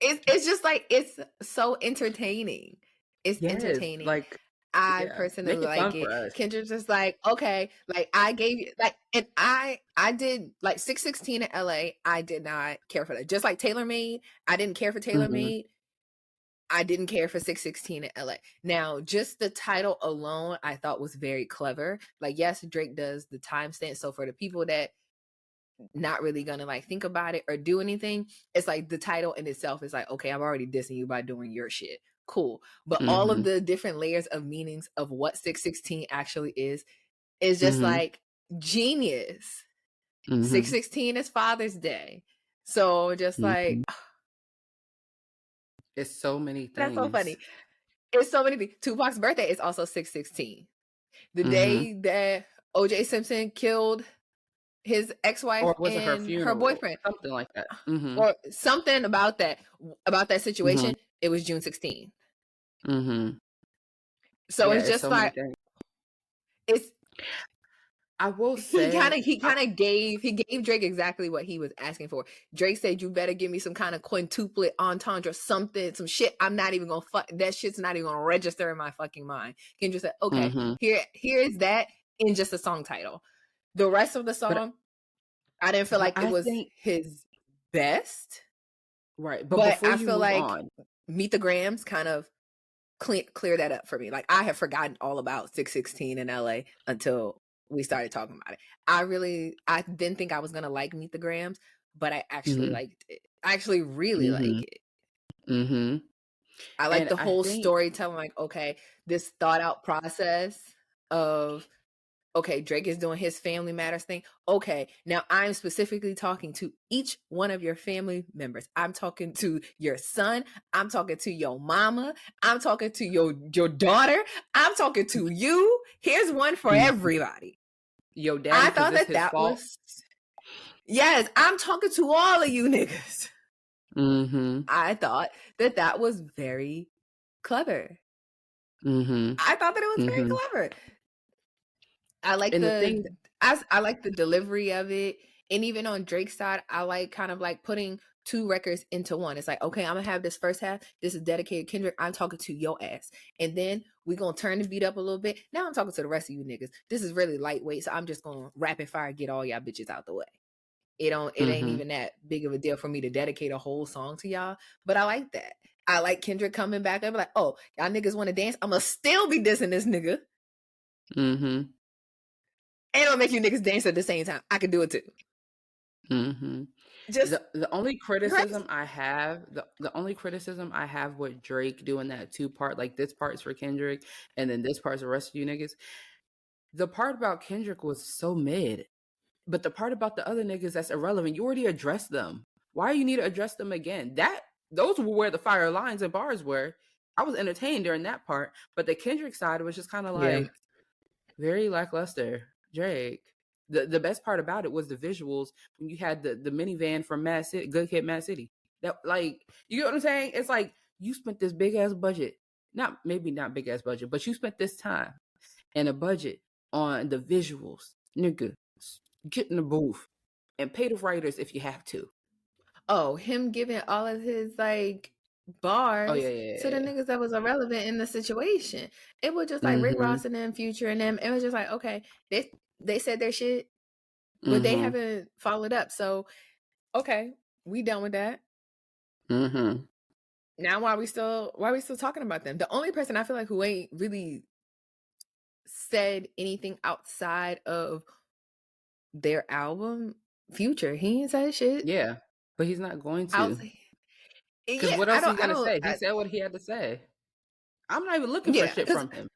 it's just like, it's so entertaining. It's entertaining. Like, I personally make it fun like for it. us. Kendrick's just like, okay, like I gave you like, and I did like 616 in LA. I did not care for that. Just like Taylor Made, I didn't care for Taylor Made. I didn't care for 616 in LA. Now, just the title alone, I thought was very clever. Like, yes, Drake does the timestamp. So for the people that not really gonna like think about it or do anything, it's like the title in itself is like, okay, I'm already dissing you by doing your shit. Cool. But all of the different layers of meanings of what 616 actually is just like genius. 616 is Father's Day. So just like, it's so many things. That's so funny. It's so many things. Tupac's birthday is also 616. The day that OJ Simpson killed his ex-wife or was it her and funeral? her boyfriend, something like that, or something about that situation. It was June 16. So it's just so like, it's, I will say he kind of gave Drake exactly what he was asking for. Drake said, you better give me some kind of quintuplet entendre, something, some shit. I'm not even gonna that shit's not even gonna register in my fucking mind. Kendrick said, okay, here is that in just a song title. The rest of the song, I didn't feel like it was his best. Right. But before I you feel move like on, Meet the Grams kind of clear that up for me. Like, I have forgotten all about 616 in LA until we started talking about it. I didn't think I was gonna like Meet the Grams, but I actually liked it. I actually really like it. I like the whole storytelling, like, okay, this thought out process of, okay, Drake is doing his family matters thing. Okay, now I'm specifically talking to each one of your family members. I'm talking to your son. I'm talking to your mama. I'm talking to your daughter. I'm talking to you. Here's one for everybody. Yo, daddy, I thought that fault. was, yes, I'm talking to all of you niggas. I thought that was very clever. I thought that it was very clever. I like I like the delivery of it. And even on Drake's side, I like kind of like putting two records into one. It's like, okay, I'm gonna have this first half. This is dedicated Kendrick. I'm talking to your ass. And then we're gonna turn the beat up a little bit. Now I'm talking to the rest of you niggas. This is really lightweight, so I'm just gonna rapid fire get all y'all bitches out the way. It ain't even that big of a deal for me to dedicate a whole song to y'all. But I like that. I like Kendrick coming back and be like, oh, y'all niggas wanna dance? I'm gonna still be dissing this nigga. And it'll make you niggas dance at the same time. I can do it too. Just the only criticism I have, the only criticism I have with Drake doing that 2-part, like this part's for Kendrick and then this part's the rest of you niggas. The part about Kendrick was so mid, but the part about the other niggas that's irrelevant, you already addressed them. Why you need to address them again? Those were where the fire lines and bars were. I was entertained during that part, but the Kendrick side was just kind of like very lackluster. Drake. The best part about it was the visuals when you had the minivan from Mad City, Good Kid, Mad City. That, like, you get what I'm saying? It's like you spent this big ass budget, maybe not big ass budget, but you spent this time and a budget on the visuals, nigga. Get in the booth and pay the writers if you have to. Oh, him giving all of his like bars to the niggas that was irrelevant in the situation. It was just like Rick Ross and them, Future and them. It was just like, okay, they said their shit. but they haven't followed up. So, okay, we done with that. Now, why are we still talking about them? The only person I feel like who ain't really said anything outside of their album, Future. He ain't said shit. Yeah, but he's not going to. Because what else he's gonna say? He said what he had to say. I'm not even looking for shit from him.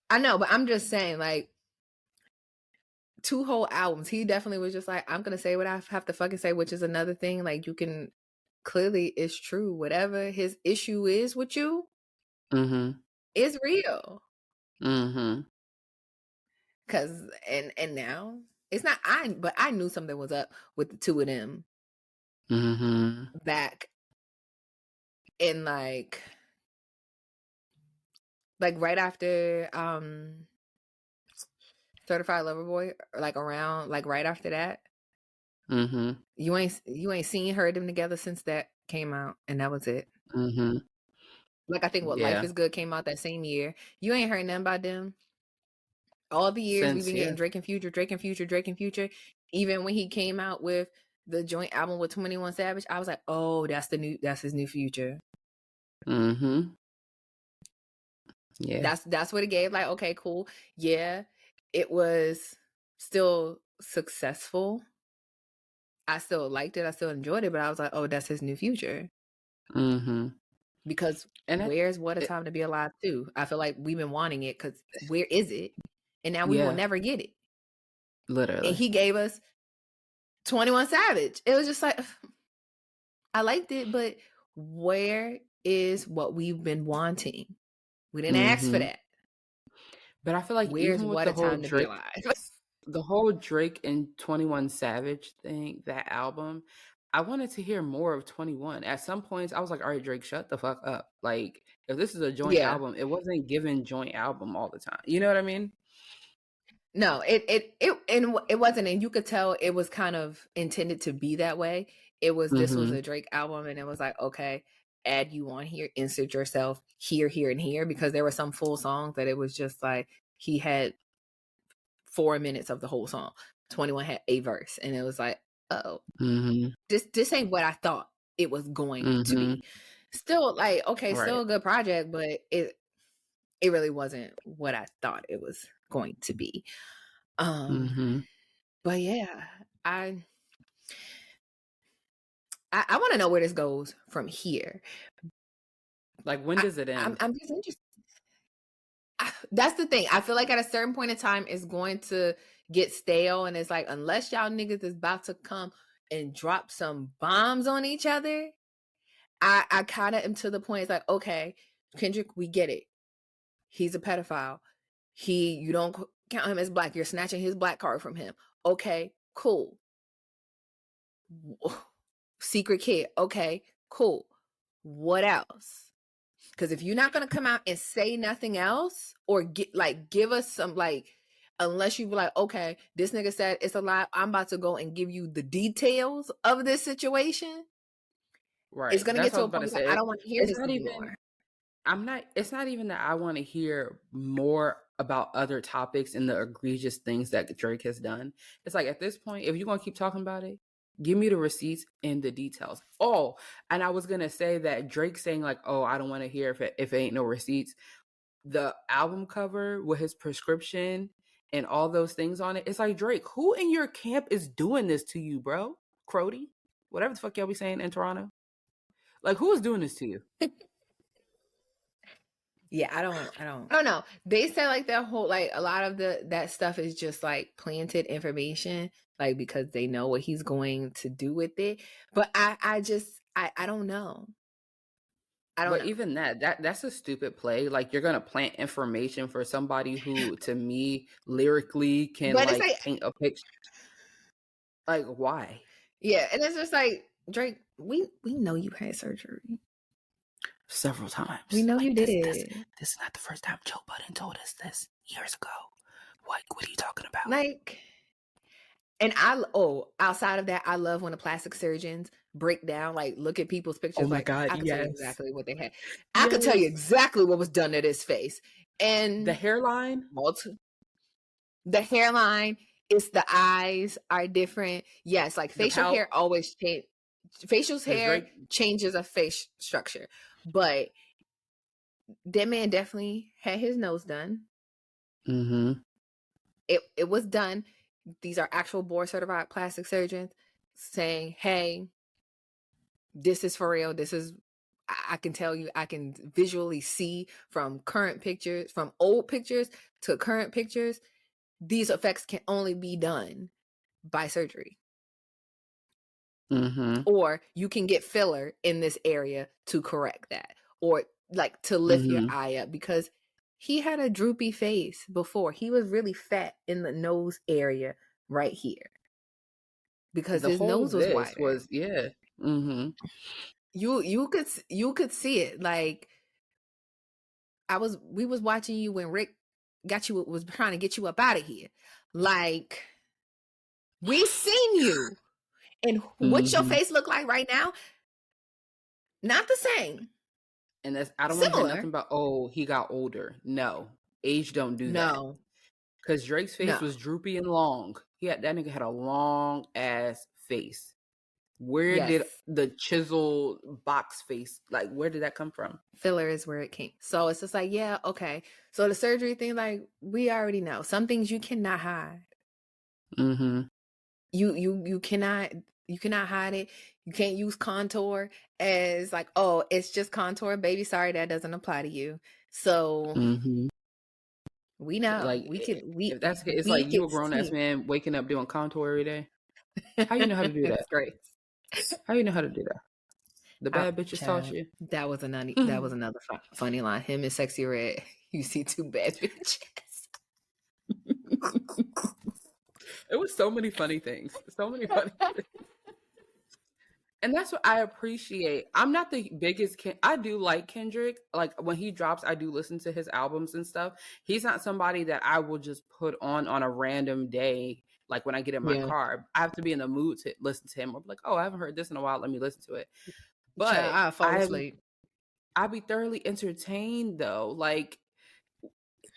I know, but I'm just saying, like, 2 whole albums. He definitely was just like, I'm gonna say what I have to fucking say, which is another thing. Like, you can clearly, it's true. Whatever his issue is with you, is real. Cause and now it's not but I knew something was up with the 2 of them back in like right after Certified Lover Boy, like around like right after that. You ain't seen her them together since that came out, and that was it. Like, I think Life is Good came out that same year. You ain't heard nothing about them. All the years we've been getting Drake and Future. Even when he came out with the joint album with 21 Savage, I was like, oh, that's his new Future. Yeah. That's what it gave. Like, okay, cool. Yeah, it was still successful. I still liked it. I still enjoyed it, but I was like, oh, that's his new Future. Because where's What a Time to Be Alive too? I feel like we've been wanting it, because where is it? And now we will never get it. Literally. And he gave us 21 Savage. It was just like, I liked it, but where is what we've been wanting? We didn't ask for that. But I feel like where's even with What the a whole Time to Be Alive? The whole Drake and 21 Savage thing, that album, I wanted to hear more of 21. At some points, I was like, all right, Drake, shut the fuck up. Like, if this is a joint album, it wasn't given joint album all the time. You know what I mean? No, it wasn't, and you could tell it was kind of intended to be that way. It was this was a Drake album, and it was like, okay, add you on here, insert yourself here, and here, because there were some full songs that it was just like he had 4 minutes of the whole song. 21 had a verse, and it was like, oh, this ain't what I thought it was going to be. Still, like, okay, still a good project, but it really wasn't what I thought it was going to be. But yeah, I want to know where this goes from here. Like, when does it end? I'm just interested. That's the thing. I feel like at a certain point in time, it's going to get stale, and it's like, unless y'all niggas is about to come and drop some bombs on each other, I kind of am to the point. It's like, okay, Kendrick, we get it. He's a pedophile. You don't count him as black. You're snatching his black card from him. Okay, cool. Secret kid. Okay, cool. What else? Because if you're not going to come out and say nothing else, or give us some, like, unless you be like, okay, this nigga said it's a lie, I'm about to go and give you the details of this situation. Right. It's going to get to a point where I don't want to hear this anymore. It's not even that I want to hear more about other topics and the egregious things that Drake has done. It's like, at this point, if you're going to keep talking about it, give me the receipts and the details. Oh, and I was going to say that Drake saying like, oh, I don't want to hear if it ain't no receipts. The album cover with his prescription and all those things on it. It's like, Drake, who in your camp is doing this to you, bro? Crody? Whatever the fuck y'all be saying in Toronto. Like, who is doing this to you? Yeah, I don't know. They said like that whole, like, a lot of that stuff is just like planted information, like, because they know what he's going to do with it. But I don't know. But even that's a stupid play. Like, you're gonna plant information for somebody who, to me, lyrically can like paint a picture. Like, why? Yeah, and it's just like, Drake, we know you had surgery several times. We know you did. This is not the first time Joe Budden told us this years ago. What are you talking about? Like, and outside of that, I love when the plastic surgeons break down, like, look at people's pictures. Oh my like, God, I can tell you exactly what they had. I could tell you exactly what was done to this face. And the hairline. The hairline, It's the eyes are different. Yes, like The facial pout, hair always change. Facial because hair Drake. changes a face structure, but that man definitely had his nose done. Mm-hmm. It was done. These are actual board certified plastic surgeons saying, "Hey, this is for real. This is." I can tell you, I can visually see from current pictures, from old pictures to current pictures, these effects can only be done by surgery. Mm-hmm. Or you can get filler in this area to correct that, or like to lift your Mm-hmm. eye up, because he had a droopy face before. He was really fat in the nose area right here because The his whole nose was this wider. was, yeah. Mm-hmm. You could see it. Like we was watching you when Rick was trying to get you up out of here. Like, we seen you. And what your Mm-hmm. face look like right now? Not the same. And that's, I don't want to hear Similar. nothing about, oh, he got older. No, age don't do that. No. Because Drake's face No. was droopy and long. That nigga had a long ass face. Where Yes. did the chisel box face, like, where did that come from? Filler is where it came. So it's just like, yeah, okay. So the surgery thing, like, we already know. Some things you cannot hide. Mm-hmm. You cannot hide it. You can't use contour as like, oh, it's just contour, baby. Sorry, that doesn't apply to you. So Mm-hmm. we know. Like, if that's, it's we like you can a grown ass see. man waking up doing contour every day. How you know how to do that? It's great. How you know how to do that? The bad bitches taught Child, you. that was another funny line. Him and Sexy Red. You see two bad bitches. It was so many funny things. So many funny things. And that's what I appreciate. I'm not the biggest I do like Kendrick. Like, when he drops, I do listen to his albums and stuff. He's not somebody that I will just put on a random day. Like, when I get in my Yeah. car, I have to be in the mood to listen to him. I'm like, oh, I haven't heard this in a while. Let me listen to it. Child, But I fall asleep. I'd be thoroughly entertained though. Like,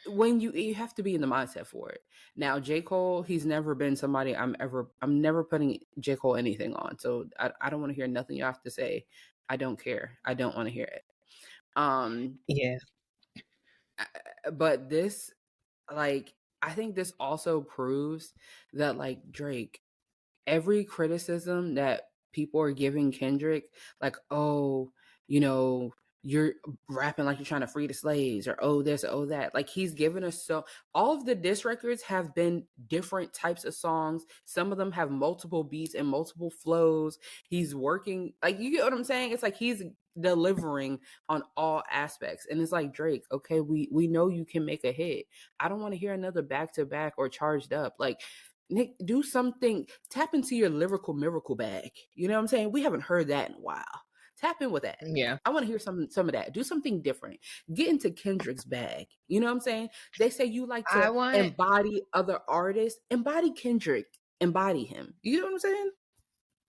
when you have to be in the mindset for it. Now, J. Cole, he's never been somebody I'm never putting J. Cole anything on. So I don't want to hear nothing you have to say. I don't care. I don't want to hear it. Yeah. But this, like, I think this also proves that, like, Drake, every criticism that people are giving Kendrick, like, oh, you're rapping like you're trying to free the slaves, or oh this, oh that. Like, he's given us, so all of the diss records have been different types of songs. Some of them have multiple beats and multiple flows. He's working, like, you get what I'm saying? It's like he's delivering on all aspects. And it's like, Drake, okay, we know you can make a hit. I don't want to hear another back to back or charged up. Like, Nick, do something, tap into your lyrical miracle bag. You know what I'm saying? We haven't heard that in a while. Tap in with that. Yeah. I want to hear some of that. Do something different. Get into Kendrick's bag. You know what I'm saying? They say you like to embody other artists. Embody Kendrick. Embody him. You know what I'm saying?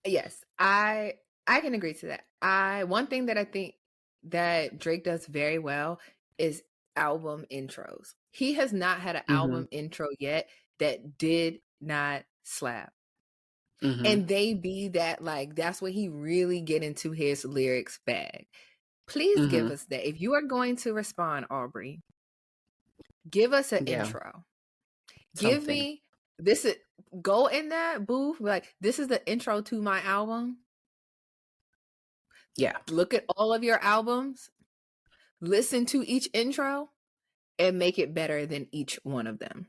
Yes, I can agree to that. One thing that I think that Drake does very well is album intros. He has not had an album intro yet that did not slap. And they be that, like, that's what he really get into his lyrics bag. Please give us that. If you are going to respond, Aubrey, give us an intro. Give me this. Go in that booth, like, this is the intro to my album. Yeah. Look at all of your albums, listen to each intro, and make it better than each one of them.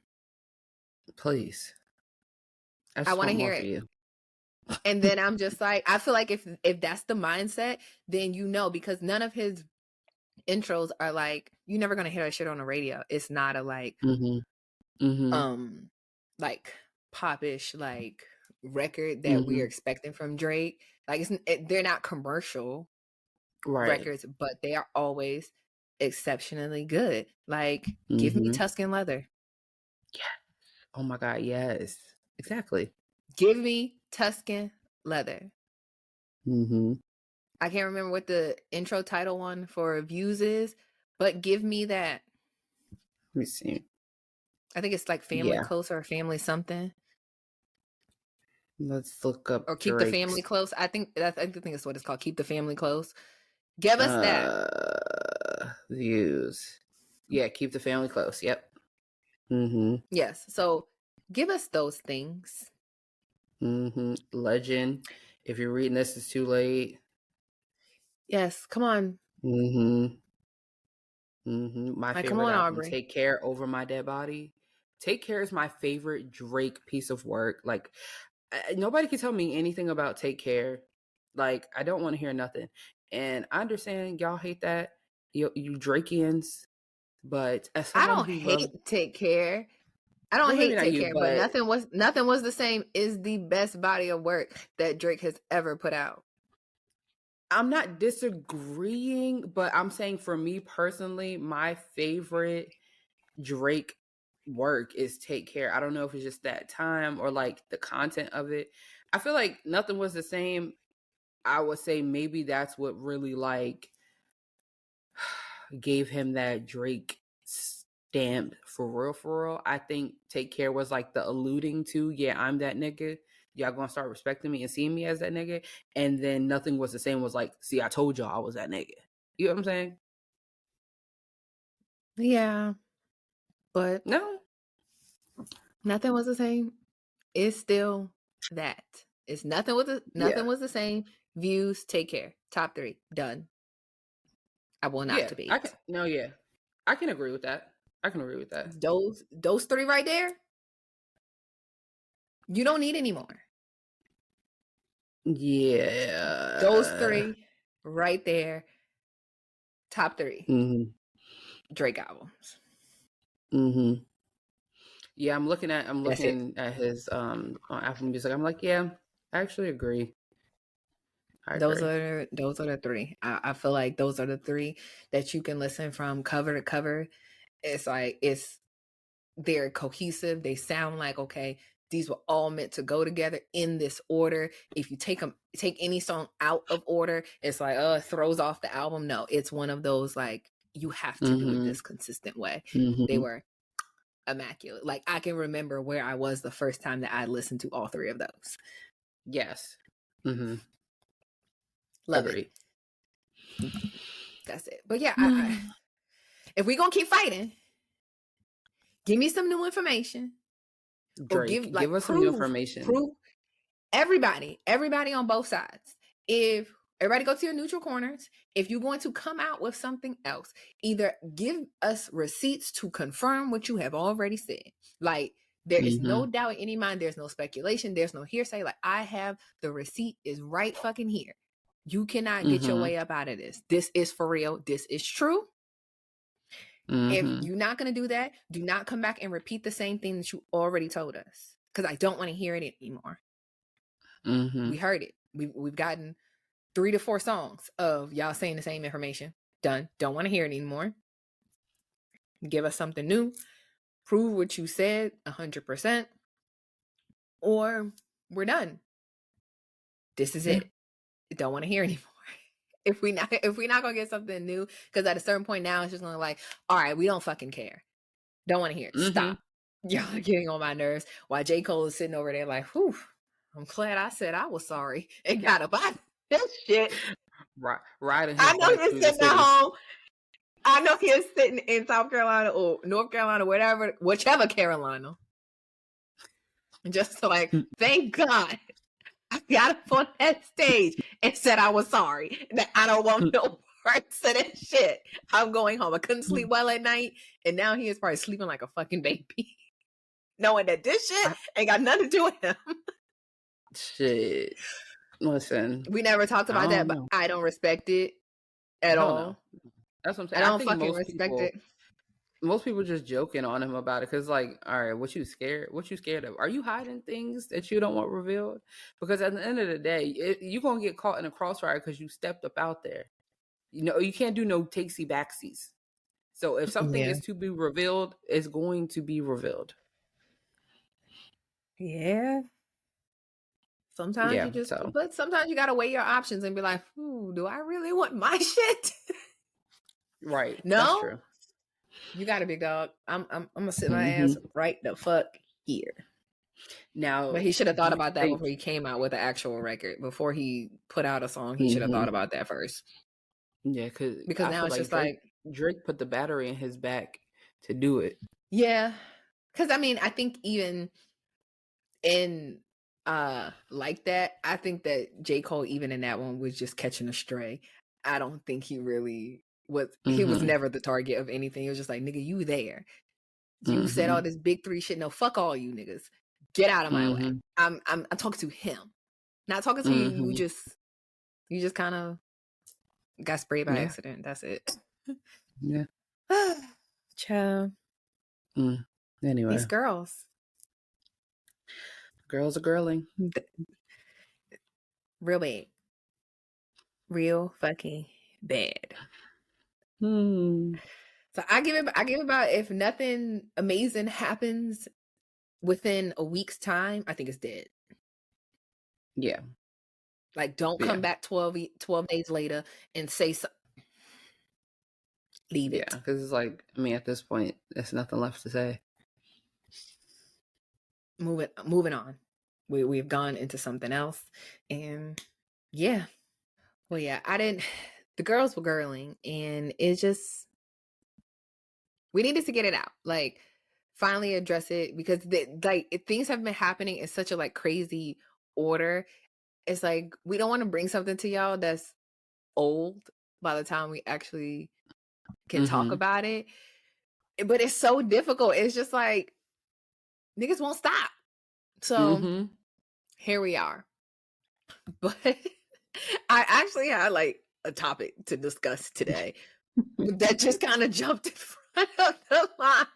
Please. I want to hear it. And then I'm just like, I feel like if that's the mindset, then because none of his intros are like, you're never gonna hear that shit on the radio. It's not a like like popish like record that we're expecting from Drake. Like, they're not commercial records, but they are always exceptionally good. Like, give me Tuscan Leather. Yeah. Oh my God, yes. Exactly. Give me Tuscan Leather. I can't remember what the intro title one for Views is, but give me that. Let me see. I think it's like Family Closer or Family something. Let's look up Or keep the family close. I think it's what it's called. Keep the family close. Give us that. Views. Yeah, keep the family close. Yep. Yes. So give us those things. Legend. If you're reading this, it's too late. Yes. Come on. My Like, favorite come on, album, Aubrey. Take Care Over My Dead Body. Take Care is my favorite Drake piece of work. Like, nobody can tell me anything about Take Care. Like, I don't want to hear nothing. And I understand y'all hate that, you Drakeans. But as I someone don't who hate loves, Take Care. I don't hate Take Care, but nothing was the same is the best body of work that Drake has ever put out. I'm not disagreeing, but I'm saying for me personally, my favorite Drake work is Take Care. I don't know if it's just that time or like the content of it. I feel like Nothing Was the Same. I would say maybe that's what really like gave him that Drake stamp for real. I think Take Care was like the alluding to, yeah, I'm that nigga. Y'all gonna start respecting me and seeing me as that nigga. And then Nothing Was the Same was like, see, I told y'all I was that nigga. You know what I'm saying? Yeah. But no, Nothing Was the Same. It's still that. It's nothing was the same. Views, Take Care. Top 3. Done. I will not debate. I can agree with that. Those 3 right there. You don't need any more. Yeah. Those 3 right there. Top 3. Drake albums. Yeah, I'm looking at his on Apple Music. I'm like, yeah, I actually agree. Those are the 3. I feel like those are the 3 that you can listen from cover to cover. It's like they're cohesive. They sound like, okay, these were all meant to go together in this order. If you take any song out of order, it's like, it throws off the album. No, it's one of those like you have to do it this consistent way. They were immaculate. Like I can remember where I was the first time that I listened to all 3 of those. Yes. Love Agreed. it. That's it. But yeah, if we're gonna keep fighting, give me some new information. Drake, give us some new information. Prove everybody on both sides. If everybody go to your neutral corners, if you're going to come out with something else, either give us receipts to confirm what you have already said. Like there is no doubt in any mind. There's no speculation. There's no hearsay. Like I have the receipt is right fucking here. You cannot get your way up out of this. This is for real. This is true. If you're not going to do that, do not come back and repeat the same thing that you already told us. Because I don't want to hear it anymore. We heard it. We've gotten 3 to 4 songs of y'all saying the same information. Done. Don't want to hear it anymore. Give us something new. Prove what you said 100%. Or we're done. This is it. Don't want to hear anymore. If we not gonna get something new, because at a certain point now it's just gonna like, all right, we don't fucking care. Don't want to hear it. Stop. Y'all are getting on my nerves. While J. Cole is sitting over there like, whew, I'm glad I said I was sorry and got up out of this shit. Right. I know he's sitting at home. I know he's sitting in South Carolina or North Carolina, whichever Carolina. Just like, thank God I got up on that stage and said I was sorry. That I don't want no parts of that shit. I'm going home. I couldn't sleep well at night, and now he is probably sleeping like a fucking baby, knowing that this shit ain't got nothing to do with him. Shit. Listen, we never talked about that, but I don't respect it at all. That's what I'm saying. I don't fucking respect it. Most people just joking on him about it because, like, all right, what you scared of? Are you hiding things that you don't want revealed? Because at the end of the day, you're gonna get caught in a crossfire because you stepped up out there. You know, you can't do no takesy backsies. So if something is to be revealed, it's going to be revealed. Yeah. Sometimes but sometimes you gotta weigh your options and be like, do I really want my shit? Right. No. That's true. You got it, big dog. I'm gonna sit my ass right the fuck here. Now, But he should have do thought you about that think? before he came out with an actual record. Before he put out a song, he should have thought about that first. Yeah, Because I now feel it's like just like, Drake put the battery in his back to do it. yeah. Because I mean, I think even in like that, I think that J. Cole, even in that one, was just catching a stray. I don't think he really was. He was never the target of anything. It was just like, nigga, you there. You said all this big three shit. No, fuck all you niggas. Get out of my way. I'm talking to him. Not talking to you. You just kind of got sprayed by accident. That's it. Yeah. Child. Anyway. These girls. Girls are girling. Real bad. Real fucking bad. So I give it about, if nothing amazing happens within a week's time, I think it's dead. Yeah. Like, don't come back 12 days later and say so. Leave it. Yeah, because it's like, I mean, at this point, there's nothing left to say. Moving on. We've gone into something else. And yeah. Well, yeah, the girls were girling, and it just, we needed to get it out. Like, finally address it, because things have been happening in such a like crazy order. It's like, we don't want to bring something to y'all that's old by the time we actually can talk about it. But it's so difficult. It's just like, niggas won't stop. So here we are. But I actually had like a topic to discuss today that just kind of jumped in front of the line.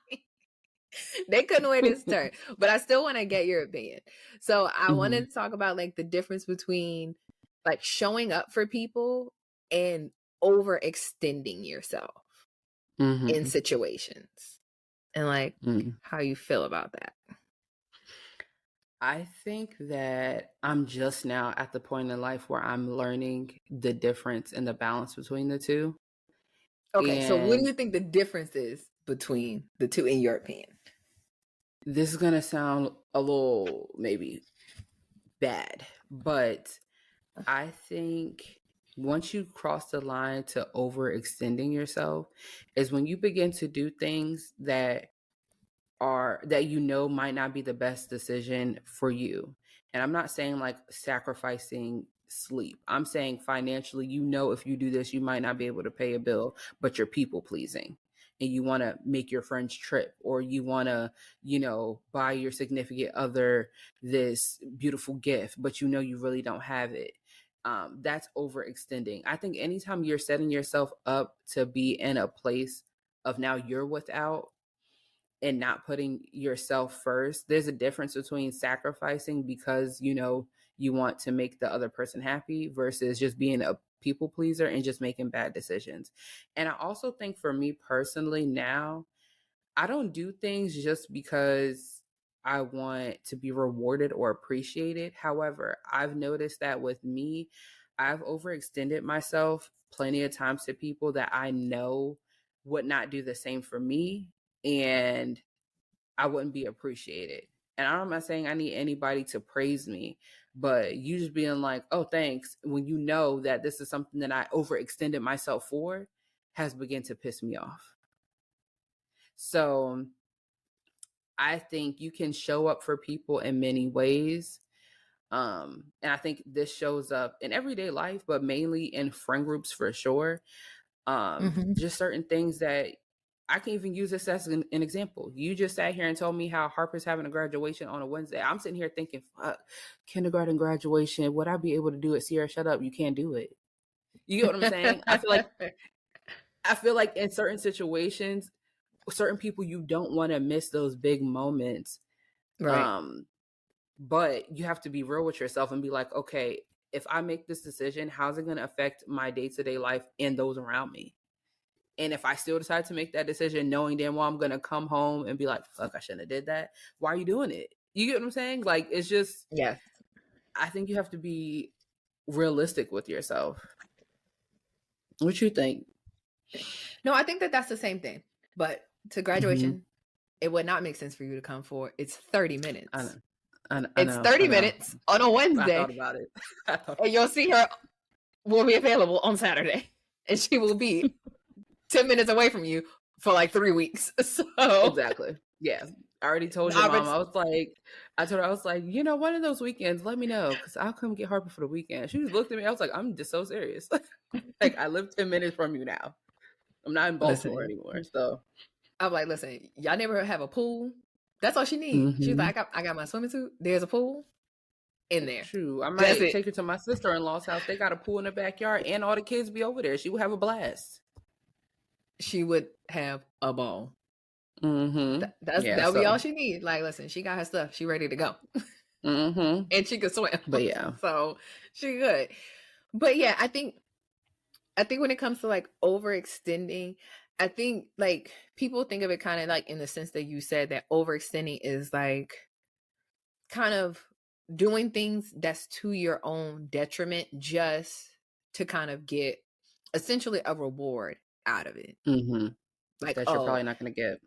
They couldn't wait his turn, but I still want to get your opinion. So I wanted to talk about like the difference between like showing up for people and overextending yourself in situations, and like how you feel about that. I think that I'm just now at the point in life where I'm learning the difference and the balance between the two. Okay, so what do you think the difference is between the two, in your opinion? This is going to sound a little maybe bad, but I think once you cross the line to overextending yourself is when you begin to do things that you know might not be the best decision for you. And I'm not saying like sacrificing sleep. I'm saying financially, you know, if you do this, you might not be able to pay a bill, but you're people pleasing and you want to make your friend's trip, or you want to, you know, buy your significant other this beautiful gift, but you know you really don't have it. That's overextending. I think anytime you're setting yourself up to be in a place of now you're without and not putting yourself first, there's a difference between sacrificing because, you know, you want to make the other person happy versus just being a people pleaser and just making bad decisions. And I also think for me personally now, I don't do things just because I want to be rewarded or appreciated. However, I've noticed that with me, I've overextended myself plenty of times to people that I know would not do the same for me, and I wouldn't be appreciated. And I'm not saying I need anybody to praise me, but you just being like, oh, thanks, when you know that this is something that I overextended myself for, has begun to piss me off. So I think you can show up for people in many ways. And I think this shows up in everyday life, but mainly in friend groups for sure. Just certain things that I can even use this as an example. You just sat here and told me how Harper's having a graduation on a Wednesday. I'm sitting here thinking, fuck, kindergarten graduation. Would I be able to do it? Sierra, shut up. You can't do it. You get what I'm saying? I feel like in certain situations, certain people, you don't want to miss those big moments. Right. But you have to be real with yourself and be like, okay, if I make this decision, how's it going to affect my day-to-day life and those around me? And if I still decide to make that decision, knowing damn well I'm going to come home and be like, fuck, I shouldn't have did that. Why are you doing it? You get what I'm saying? Like, it's just, yes. I think you have to be realistic with yourself. What you think? No, I think that that's the same thing. But to graduation, it would not make sense for you to come for. It's 30 minutes. I It's know. 30 minutes on a Wednesday. I thought about it. And you'll see her will be available on Saturday. And she will be 10 minutes away from you for like 3 weeks. So Exactly. Yeah. I already told your mom. I told her, I was like, one of those weekends, let me know, because I'll come get Harper for the weekend. She just looked at me. I was like, I'm just so serious. Like, I live 10 minutes from you now. I'm not in Baltimore anymore. So I'm like, listen, y'all never have a pool. That's all she needs. She's like, I got my swimming suit. There's a pool in there. True. I might take her to my sister-in-law's house. They got a pool in the backyard, and all the kids be over there. She would have a blast. She would have a ball. That'll be all she needs. Like, listen, she got her stuff. She ready to go. And she could swim. But yeah. So she good. But yeah, I think when it comes to like overextending, I think like people think of it kind of like in the sense that you said that overextending is like kind of doing things that's to your own detriment just to kind of get essentially a reward out of it. Like that you're probably not going to get.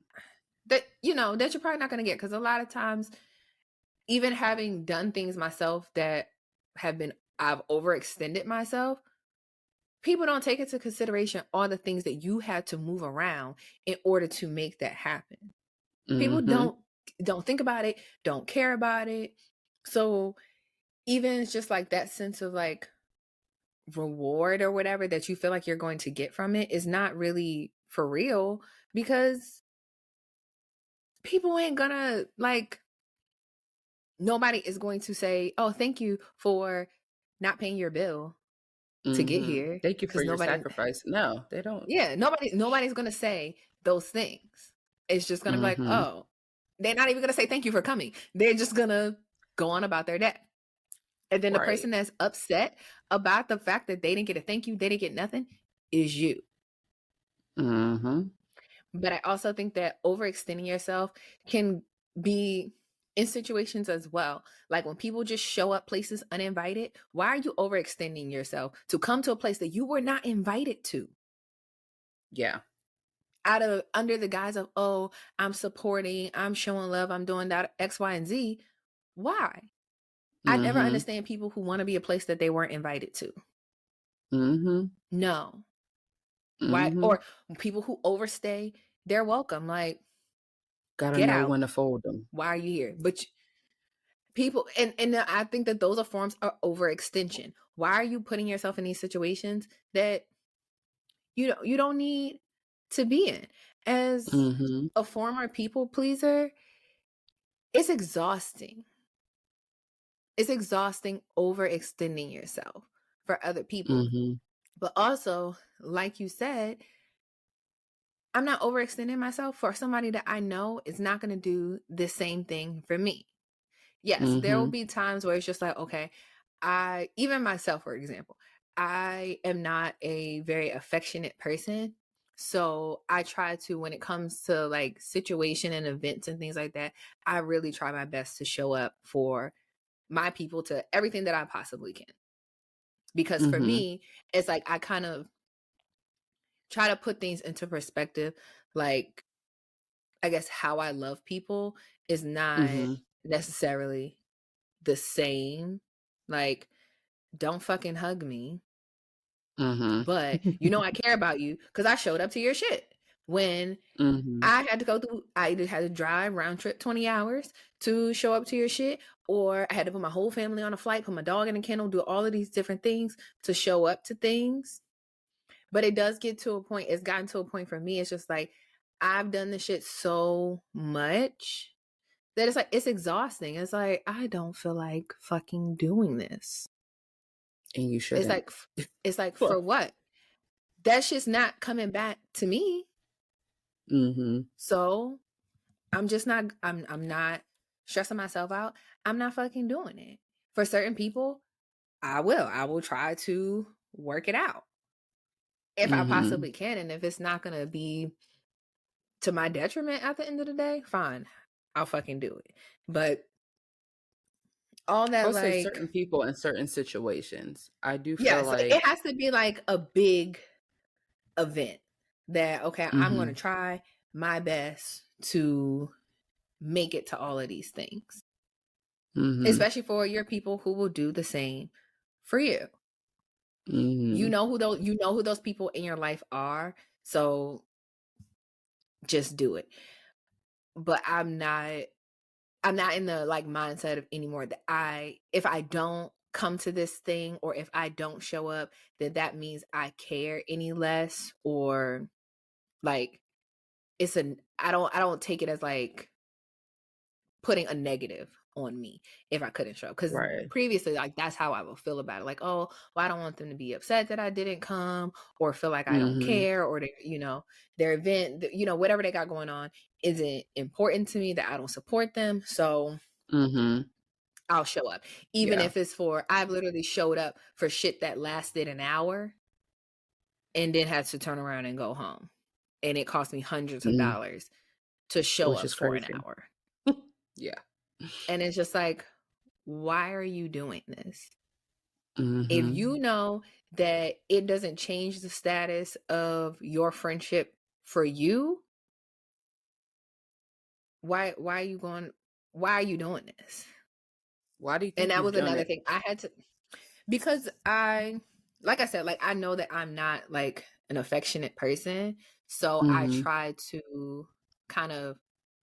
That you're probably not going to get, because a lot of times, even having done things myself that I've overextended myself, people don't take into consideration all the things that you had to move around in order to make that happen. People don't think about it, don't care about it. So even it's just like that sense of like reward or whatever that you feel like you're going to get from it is not really for real, because people ain't gonna like, nobody is going to say, oh, thank you for not paying your bill to get here. Thank you for your sacrifice. No, they don't. Yeah, nobody's gonna say those things. It's just gonna be like, oh, they're not even gonna say thank you for coming. They're just gonna go on about their day. And then the person that's upset about the fact that they didn't get a thank you, they didn't get nothing, is you. But I also think that overextending yourself can be in situations as well. Like when people just show up places uninvited, why are you overextending yourself to come to a place that you were not invited to? Yeah. Under the guise of, oh, I'm supporting, I'm showing love, I'm doing that X, Y, and Z. Why? I never understand people who want to be a place that they weren't invited to. No. Why? Or people who overstay, they're welcome. Like, gotta get know out. when to fold them. Why are you here? But people, and I think that those are forms of overextension. Why are you putting yourself in these situations that you don't need to be in? As a former people pleaser, it's exhausting. It's exhausting overextending yourself for other people. But also, like you said, I'm not overextending myself for somebody that I know is not going to do the same thing for me. Yes, there will be times where it's just like, okay, even myself, for example, I am not a very affectionate person. So I try to, when it comes to like situation and events and things like that, I really try my best to show up for my people to everything that I possibly can. Because for me, it's like I kind of try to put things into perspective. Like, I guess how I love people is not necessarily the same. Like, don't fucking hug me. But I care about you because I showed up to your shit. When I had to go through, I either had to drive round trip 20 hours to show up to your shit, or I had to put my whole family on a flight, put my dog in a kennel, do all of these different things to show up to things. But it does get to a point, it's gotten to a point for me, it's just like, I've done this shit so much that it's like, it's exhausting. It's like, I don't feel like fucking doing this. And you shouldn't. It's like for what? That shit's not coming back to me. So I'm just not, I'm not stressing myself out. I'm not fucking doing it. For certain people, I will try to work it out if I possibly can. And if it's not going to be to my detriment at the end of the day, fine, I'll fucking do it. But all that, I'll like, say certain people in certain situations, I do feel like it has to be like a big event that, okay, I'm going to try my best to make it to all of these things. especially for your people who will do the same for you. You know who those people in your life are, so just do it. But I'm not in the like mindset of anymore that if I don't come to this thing or if I don't show up, then that means I care any less, or like I don't take it as like putting a negative on me if I couldn't show up. Because previously, like, that's how I would feel about it. Like, oh, well, I don't want them to be upset that I didn't come, or feel like I don't care, or their event, whatever they got going on isn't important to me, that I don't support them. So I'll show up. Even if it's I've literally showed up for shit that lasted an hour and then had to turn around and go home. And it cost me hundreds of dollars to show up for an hour. Yeah. And it's just like, why are you doing this? If you know that it doesn't change the status of your friendship for you, why are you doing this? Why do you think? And that was another thing I had to, because like I said, like, I know that I'm not like an affectionate person. So I try to kind of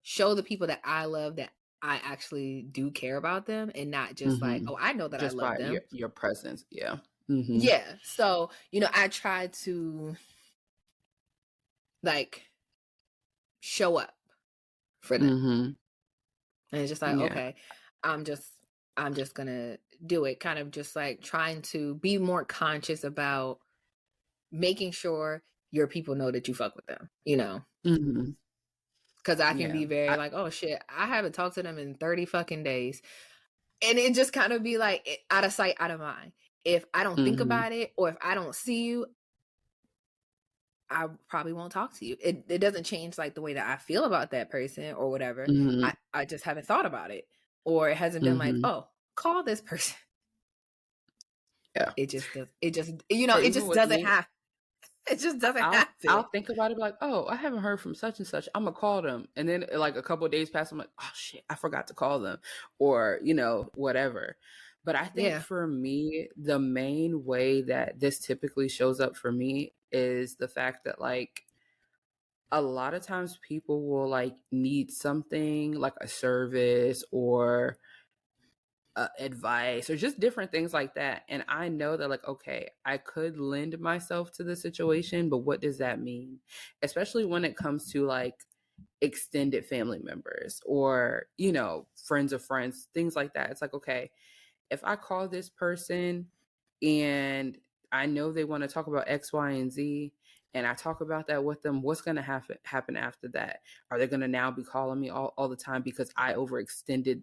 show the people that I love that I actually do care about them, and not just like, oh, I know that just I love them. Your presence. Yeah. Yeah. So, I try to like show up for them. And it's just like, okay, I'm just gonna do it. Kind of just like trying to be more conscious about making sure your people know that you fuck with them, Because I can be very like, oh shit, I haven't talked to them in 30 fucking days. And it just kind of be like, out of sight, out of mind. If I don't think about it, or if I don't see you, I probably won't talk to you. It doesn't change like the way that I feel about that person or whatever. I just haven't thought about it. Or it hasn't been like, oh, call this person. Yeah. It just doesn't happen. It just doesn't happen. I'll think about it like, oh, I haven't heard from such and such. I'm going to call them. And then like a couple of days pass, I'm like, oh shit, I forgot to call them, or, whatever. But I think for me, the main way that this typically shows up for me is the fact that like a lot of times people will like need something like a service or advice or just different things like that. And I know that like, okay, I could lend myself to the situation, but what does that mean? Especially when it comes to like extended family members or, friends of friends, things like that. It's like, okay, if I call this person and I know they want to talk about X, Y, and Z, and I talk about that with them, what's going to happen after that? Are they going to now be calling me all the time because I overextended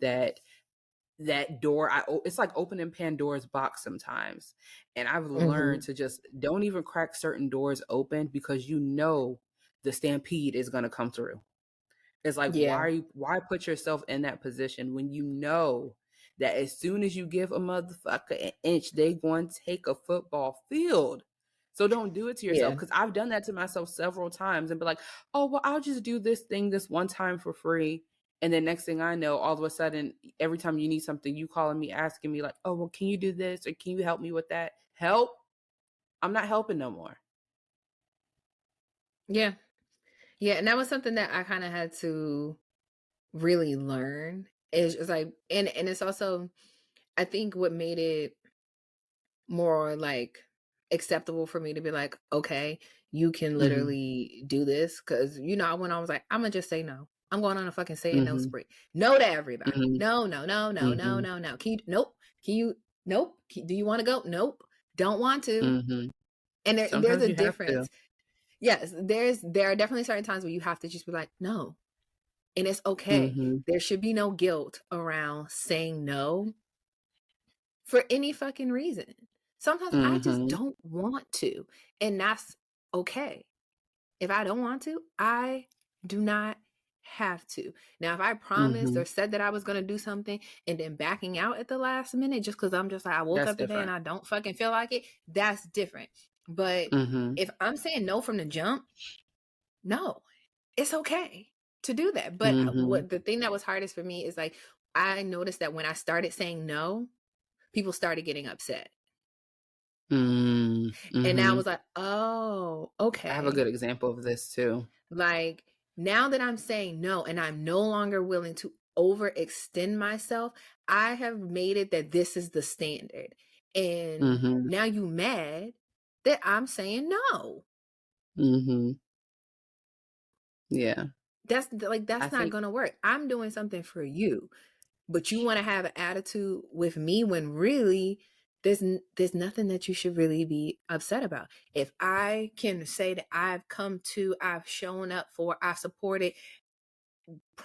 that door? It's like opening Pandora's box sometimes. And I've learned to just don't even crack certain doors open, because the stampede is going to come through. It's like, why put yourself in that position when you know that as soon as you give a motherfucker an inch, they going to take a football field. So don't do it to yourself, because I've done that to myself several times and be like, oh, well, I'll just do this thing this one time for free. And then next thing I know, all of a sudden, every time you need something, you calling me, asking me like, oh, well, can you do this? Or can you help me with that? Help? I'm not helping no more. Yeah. Yeah. And that was something that I kind of had to really learn. It's just like, and it's also, I think what made it more like acceptable for me to be like, okay, you can literally do this. Cause when I was like, I'm gonna just say no. I'm going on a fucking say no spree. No to everybody. No. Can you, nope. Can you, nope. Do you want to go? Nope. Don't want to. And there's a difference. Yes. There are definitely certain times where you have to just be like, no. And it's okay. There should be no guilt around saying no for any fucking reason. Sometimes I just don't want to. And that's okay. If I don't want to, I do not have to. Now, if I promised or said that I was going to do something and then backing out at the last minute just because I'm just like, I woke up today and I don't fucking feel like it, that's different. But if I'm saying no from the jump, no, it's okay to do that. But what the thing that was hardest for me is like I noticed that when I started saying no, people started getting upset. Mm-hmm. And I was like, oh, I have a okay. good example of this too. Like, now that I'm saying no and I'm no longer willing to overextend myself, I have made it that this is the standard. And Mm-hmm. now you mad that I'm saying no. Mm-hmm. Yeah. That's I not think gonna work. I'm doing something for you, but you want to have an attitude with me when really there's nothing that you should really be upset about. If I can say that I've shown up for, I've supported,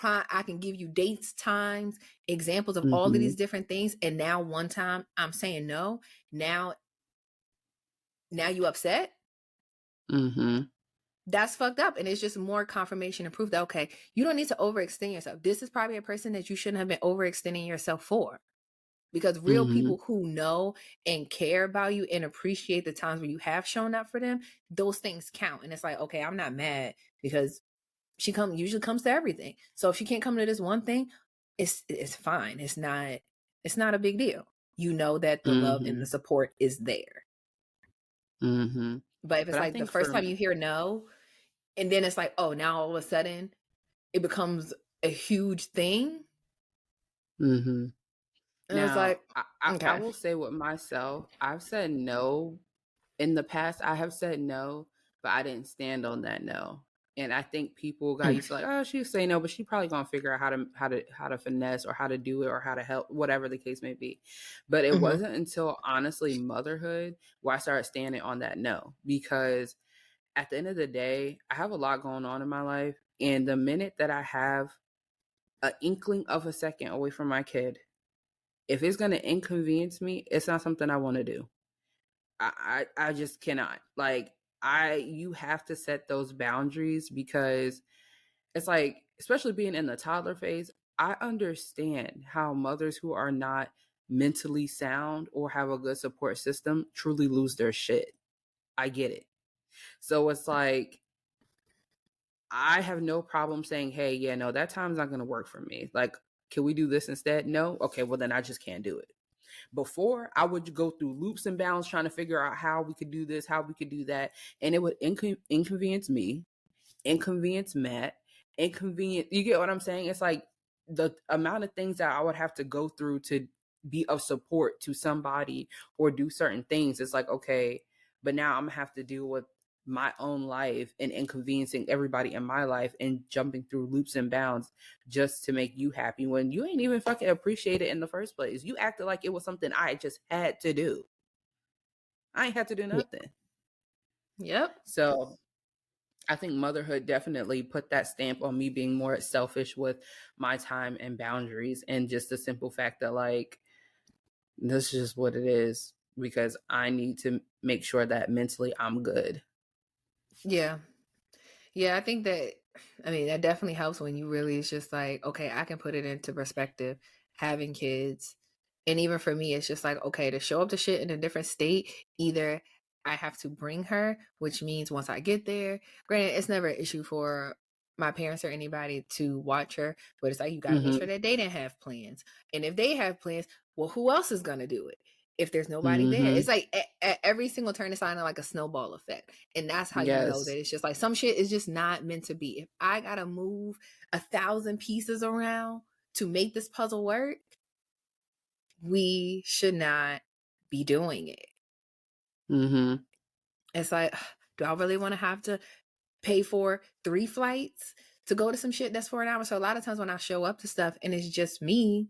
I can give you dates, times, examples of all of mm-hmm. these different things, and now one time I'm saying no. Now you upset. Mm-hmm. That's fucked up, and it's just more confirmation and proof that, okay, you don't need to overextend yourself. This is probably a person that you shouldn't have been overextending yourself for, because real Mm-hmm. people who know and care about you and appreciate the times where you have shown up for them, those things count. And it's like, okay, I'm not mad because she usually comes to everything. So if she can't come to this one thing, it's fine. It's not a big deal. You know that the love and Mm-hmm. the support is there. Mm-hmm. But if it's But I like the think first time you hear no, and then it's like, oh, now all of a sudden it becomes a huge thing. mm-hmm. And it's Now like, I okay. will say with myself, I've said no in the past. I have said no, but I didn't stand on that no. And I think people got used to like, oh, she'll say no, but she probably gonna figure out how to finesse or how to do it or how to help, whatever the case may be. But it Mm-hmm. wasn't until honestly motherhood where I started standing on that no. Because at the end of the day, I have a lot going on in my life. And the minute that I have an inkling of a second away from my kid, if it's gonna inconvenience me, it's not something I want to do. I just cannot. Like you have to set those boundaries because it's like, especially being in the toddler phase, I understand how mothers who are not mentally sound or have a good support system truly lose their shit. I get it. So it's like I have no problem saying, hey, yeah, no, that time's not gonna work for me. Like, can we do this instead? No? Okay, well then I just can't do it. Before, I would go through loops and bounds trying to figure out how we could do this, how we could do that. And it would inconvenience me, inconvenience Matt, inconvenience. You get what I'm saying? It's like the amount of things that I would have to go through to be of support to somebody or do certain things. It's like, okay, but now I'm going to have to deal with my own life and inconveniencing everybody in my life and jumping through loops and bounds just to make you happy when you ain't even fucking appreciate it in the first place. You acted like it was something I just had to do. I ain't had to do nothing. Yep. So I think motherhood definitely put that stamp on me being more selfish with my time and boundaries, and just the simple fact that like this is just what it is because I need to make sure that mentally I'm good. Yeah. Yeah, I think that, I mean, that definitely helps when you really, it's just like, okay, I can put it into perspective having kids. And even for me, it's just like, okay, to show up to shit in a different state, either I have to bring her, which means once I get there, granted, it's never an issue for my parents or anybody to watch her, but it's like, you got to make Mm-hmm. sure that they didn't have plans. And if they have plans, well, who else is going to do it? If there's nobody there, Mm-hmm. it's like at every single turn is kind of like a snowball effect. And that's how you know Yes. that it's just like some shit is just not meant to be. If I gotta move 1,000 pieces around to make this puzzle work, we should not be doing it. Mm-hmm. It's like, do I really want to have to pay for 3 flights to go to some shit that's for an hour? So a lot of times when I show up to stuff and it's just me,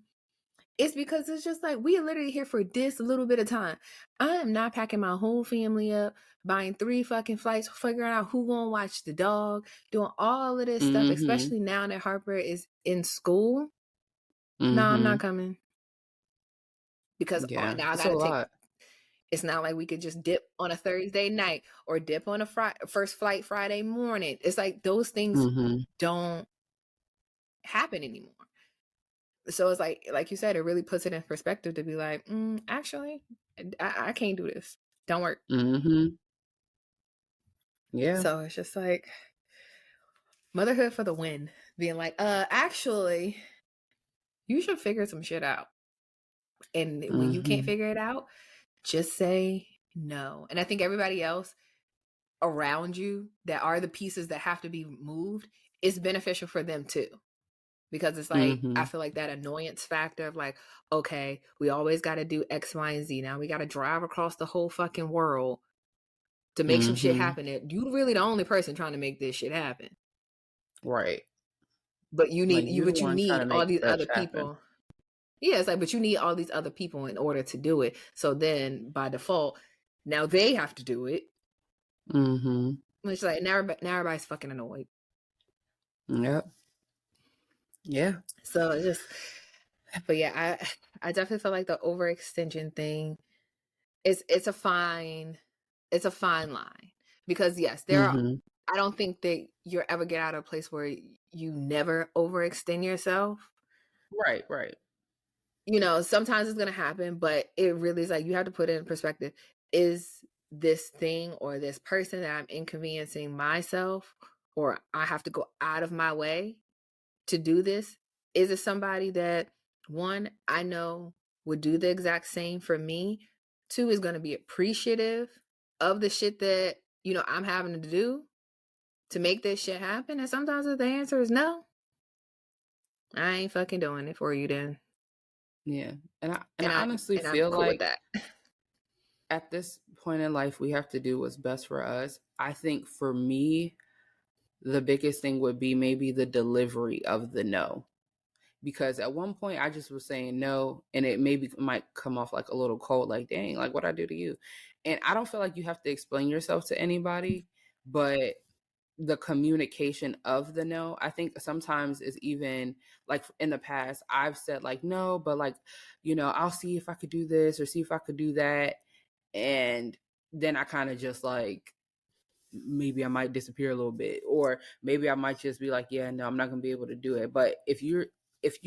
it's because it's just like, we are literally here for this little bit of time. I am not packing my whole family up, buying 3 fucking flights, figuring out who gonna watch the dog, doing all of this stuff, Mm-hmm. especially now that Harper is in school. No, I'm Mm-hmm. not coming. Because Yeah. now I It's a gotta take, lot. it's not like we could just dip on a Thursday night or dip on a first flight Friday morning. It's like those things Mm-hmm. don't happen anymore. So it's like you said, it really puts it in perspective to be like, actually, I can't do this. Don't work. Mm-hmm. Yeah. So it's just like motherhood for the win. Being like, actually, you should figure some shit out. And when you can't figure it out, just say no. And I think everybody else around you that are the pieces that have to be moved, it's beneficial for them too. Because it's like, I feel like that annoyance factor of like, okay, we always got to do X, Y, and Z. Now we got to drive across the whole fucking world to make some shit happen. You really the only person trying to make this shit happen. Right. But you need, like, you need all these other people. Happen. Yeah, it's like, but you need all these other people in order to do it. So then by default, now they have to do it. It's like, now everybody's fucking annoyed. Yep. Yeah. So it's just, but yeah, I definitely feel like the overextension thing it's a fine line, because yes, there are, I don't think that you'll ever get out of a place where you never overextend yourself. Right. You know, sometimes it's going to happen, but it really is like, you have to put it in perspective. Is this thing or this person that I'm inconveniencing myself, or I have to go out of my way to do this? Is it somebody that, one, I know would do the exact same for me? Two, is going to be appreciative of the shit that, you know, I'm having to do to make this shit happen? And sometimes the answer is no. I ain't fucking doing it for you then. Yeah. And I honestly feel cool like that. At this point in life, we have to do what's best for us. I think for me, the biggest thing would be maybe the delivery of the no. Because at one point I just was saying no, and it maybe might come off like a little cold, like, dang, like what I do to you. And I don't feel like you have to explain yourself to anybody, but the communication of the no, I think sometimes is even like in the past, I've said like, no, but like, you know, I'll see if I could do this or see if I could do that. And then I kind of just like, maybe I might disappear a little bit, or maybe I might just be like, yeah, no, I'm not gonna be able to do it. But if you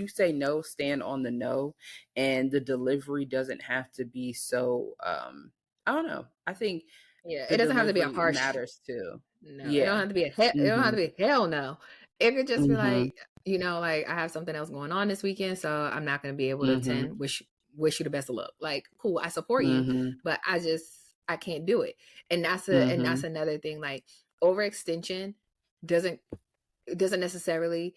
say no, stand on the no, and the delivery doesn't have to be so I don't know. I think it doesn't have to be a harsh matters too. No, yeah. It don't have to be it don't have to be a hell no. It could just be like, you know, like, I have something else going on this weekend, so I'm not going to be able to attend. Wish you the best of luck. Like, cool, I support you, but I can't do it. And that's another thing. Like, overextension doesn't necessarily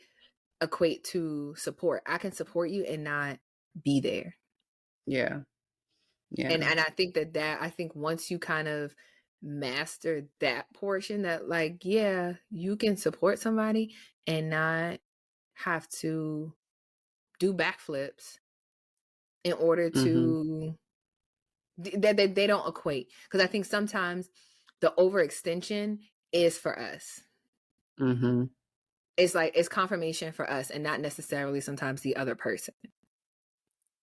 equate to support. I can support you and not be there. Yeah. And I think I think once you kind of master that portion, that like, yeah, you can support somebody and not have to do backflips in order to that they don't equate. Because I think sometimes the overextension is for us. It's like, it's confirmation for us and not necessarily sometimes the other person.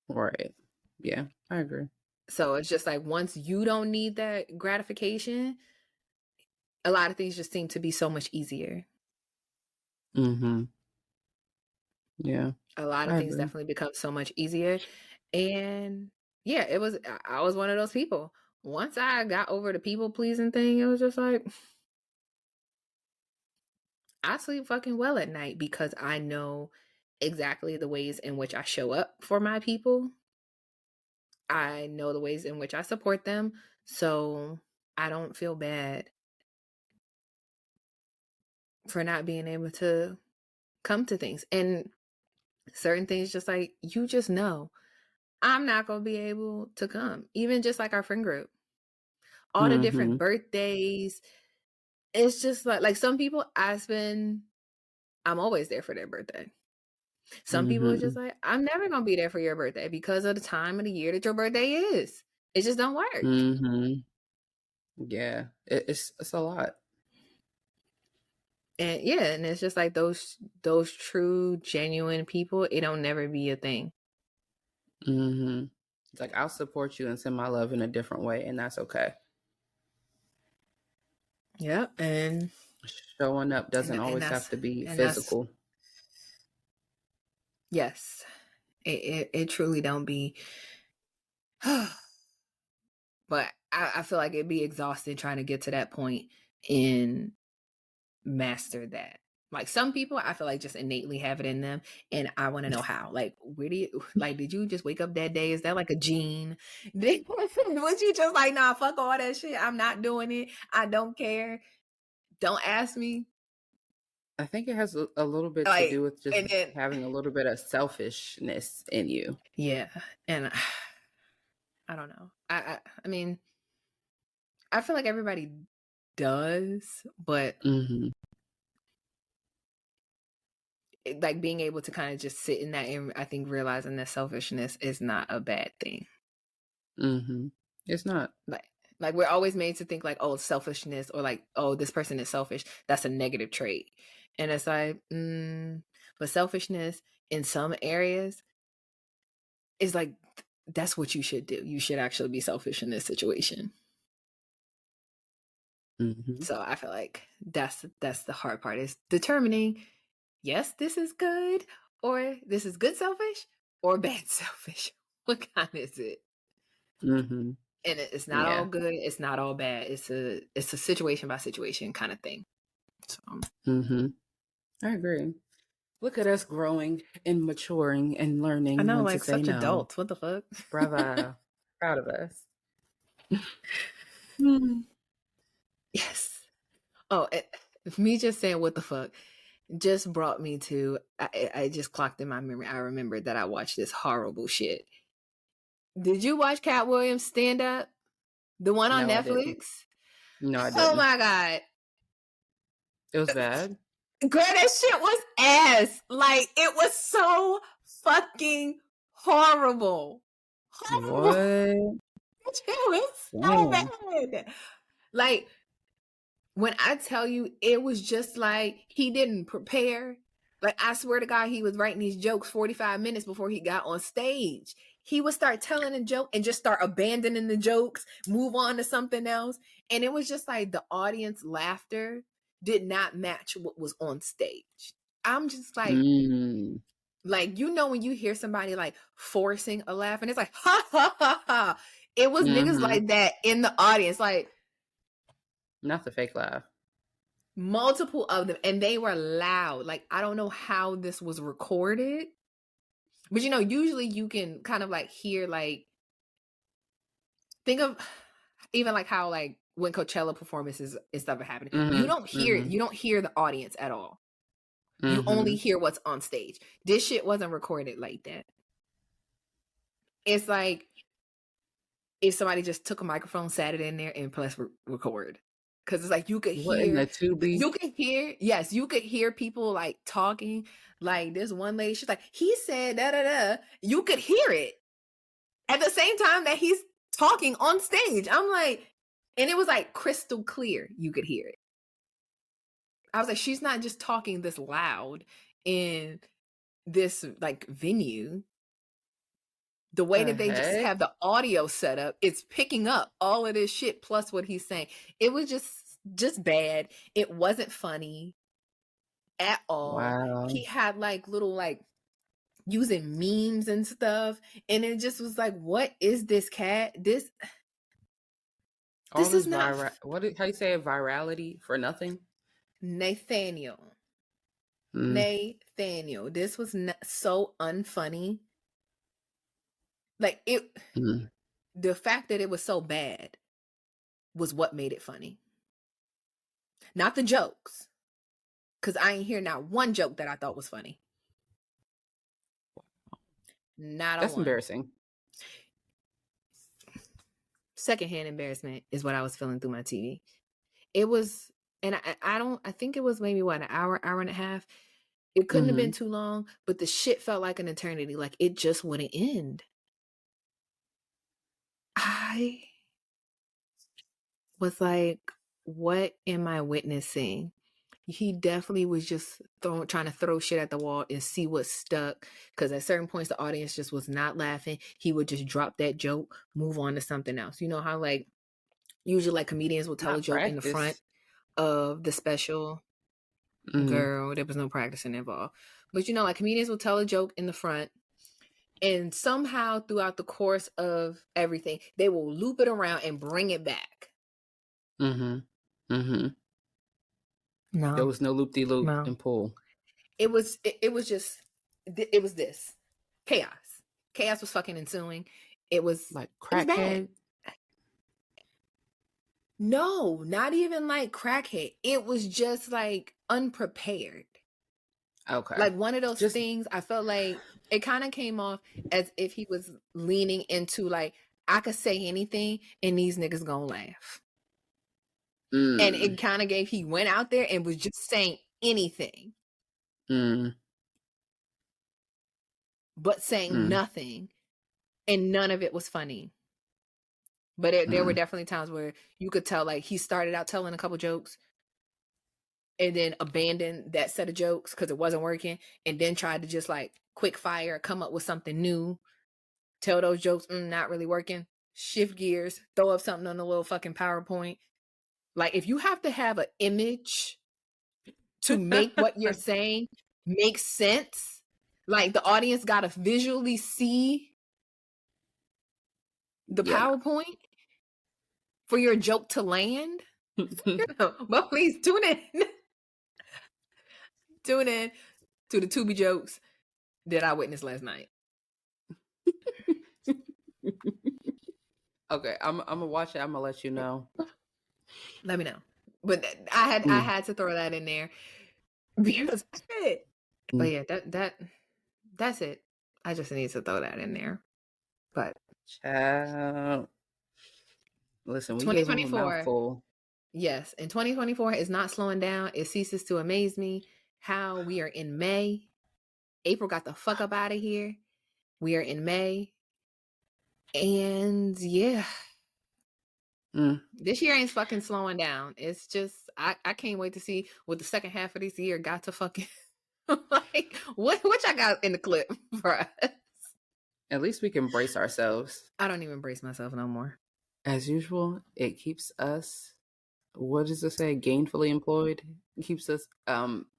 Right. Yeah, I agree. So it's just like, once you don't need that gratification, a lot of things just seem to be so much easier. Yeah. A lot of things definitely become so much easier. And yeah, I was one of those people. Once I got over the people pleasing thing, it was just like, I sleep fucking well at night because I know exactly the ways in which I show up for my people. I know the ways in which I support them. So I don't feel bad for not being able to come to things. And certain things, just like, you just know I'm not going to be able to come. Even just like our friend group, all the different birthdays. It's just like some people I'm always there for their birthday. Some people are just like, I'm never going to be there for your birthday because of the time of the year that your birthday is. It just don't work. Yeah, it's a lot. And yeah, and it's just like those true, genuine people, it don't never be a thing. It's like, I'll support you and send my love in a different way, and that's okay. Yeah, and showing up doesn't always have to be physical. Yes, it truly don't be. But I feel like it'd be exhausting trying to get to that point and master that. Like some people, I feel like just innately have it in them, and I want to know how. Like, where do you like? Did you just wake up that day? Is that like a gene? Was you just like, nah, fuck all that shit? I'm not doing it. I don't care. Don't ask me. I think it has a little bit to Like, do with just and then having a little bit of selfishness in you. yeah, and I don't know. I mean, I feel like everybody does, but Mm-hmm. like being able to kind of just sit in that and I think realizing that selfishness is not a bad thing. Mm-hmm. It's not. Like we're always made to think like, oh, selfishness, or like, oh, this person is selfish. That's a negative trait. And it's like, but selfishness in some areas is like, that's what you should do. You should actually be selfish in this situation. Mm-hmm. So I feel like that's the hard part, is determining, yes, this is good, or this is good selfish, or bad selfish. What kind is it? Mm-hmm. And it's not all good. It's not all bad. It's a situation by situation kind of thing. So Mm-hmm. I agree. Look at us growing and maturing and learning I know, when like to say such no. adults. What the fuck? Bravo. Proud of us. Yes. Oh, me just saying what the fuck just brought me to, I just clocked in my memory. I remembered that I watched this horrible shit. Did you watch Katt Williams Stand Up? The one on No, I Netflix? didn't. No, I Oh didn't. my God. It was bad. Girl, that shit was ass. Like, it was so fucking horrible. Horrible. What? It was so bad. Like, when I tell you, it was just like he didn't prepare. Like, I swear to God, he was writing these jokes 45 minutes before he got on stage. He would start telling a joke and just start abandoning the jokes, move on to something else. And it was just like the audience laughter did not match what was on stage. I'm just like, you know, when you hear somebody like forcing a laugh and it's like, ha, ha, ha, ha. It was niggas like that in the audience. Like, not the fake laugh. Multiple of them, and they were loud. Like, I don't know how this was recorded, but you know, usually you can kind of like hear, like, think of even like how like when Coachella performances and stuff are happening, you don't hear the audience at all. You only hear what's on stage. This shit wasn't recorded like that. It's like if somebody just took a microphone, sat it in there, and pressed record. Because it's like you could hear, yes, you could hear people like talking. Like this one lady, she's like, he said da da da. You could hear it at the same time that he's talking on stage. I'm like, and it was like crystal clear. You could hear it. I was like, she's not just talking this loud in this like venue. The way that they just have the audio set up, it's picking up all of this shit plus what he's saying. It was just bad. It wasn't funny at all. Wow. He had like little like using memes and stuff, and it just was like, what is this cat? This is not how you say it? Virality for nothing? Nathaniel. Nathaniel. This was so unfunny. Like it, the fact that it was so bad was what made it funny. Not the jokes. Because I ain't hear not one joke that I thought was funny. Not That's one. embarrassing. Secondhand embarrassment is what I was feeling through my TV. It was, and I think it was maybe what, an hour and a half. It couldn't have been too long, but the shit felt like an eternity. Like it just wouldn't end. I was like, what am I witnessing? He definitely was just trying to throw shit at the wall and see what stuck. Because at certain points, the audience just was not laughing. He would just drop that joke, move on to something else. You know how like usually like comedians will tell a joke in the front of the special. Girl, there was no practicing involved. But you know, like comedians will tell a joke in the front. And somehow throughout the course of everything, they will loop it around and bring it back. No. There was no loop-de-loop No. and pull. It was this chaos. Chaos was fucking ensuing. It was Like it was bad. crackhead. No, not even like crackhead. It was just like unprepared. Okay. Like one of those things, I felt like it kind of came off as if he was leaning into like, I could say anything and these niggas gonna laugh. And it kind of he went out there and was just saying anything. But saying nothing. And none of it was funny. But there were definitely times where you could tell, like, he started out telling a couple jokes and then abandoned that set of jokes because it wasn't working, and then tried to just, like, quick fire, come up with something new, tell those jokes, not really working, shift gears, throw up something on a little fucking PowerPoint. Like, if you have to have an image to make what you're saying make sense, like, the audience got to visually see the PowerPoint for your joke to land. But please tune in. Tune in to the Tubi jokes that I witnessed last night. Okay, I'm gonna watch it. I'm gonna let you know. Let me know. But I had to throw that in there because it. But yeah, that's it. I just need to throw that in there. But listen, we gave him a mouthful. Yes, and 2024 is not slowing down. It ceases to amaze me how we are in May. April got the fuck up out of here. We are in May. And yeah. This year ain't fucking slowing down. It's just, I can't wait to see what the second half of this year got to fucking, like, what y'all got in the clip for us? At least we can brace ourselves. I don't even brace myself no more. As usual, it keeps us, what does it say, gainfully employed? It keeps us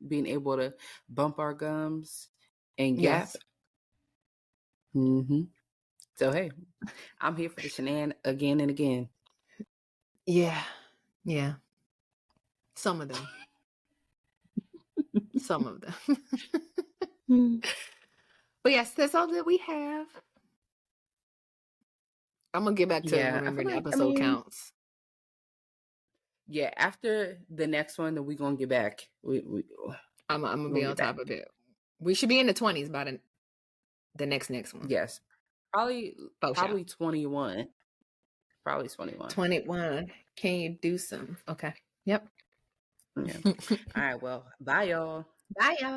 being able to bump our gums and gap. Yes. So, hey, I'm here for the shenan again and again. Yeah. Some of them. Some of them. But yes, that's all that we have. I'm gonna get back to remembering the episode counts. Yeah, after the next one, then we're gonna get back. I'm gonna be on top of it. We should be in the 20s by the next one. Yes, probably 21. Probably 21. 21. Can you do some? Okay. Yep. Yeah. All right. Well, bye, y'all. Bye, y'all.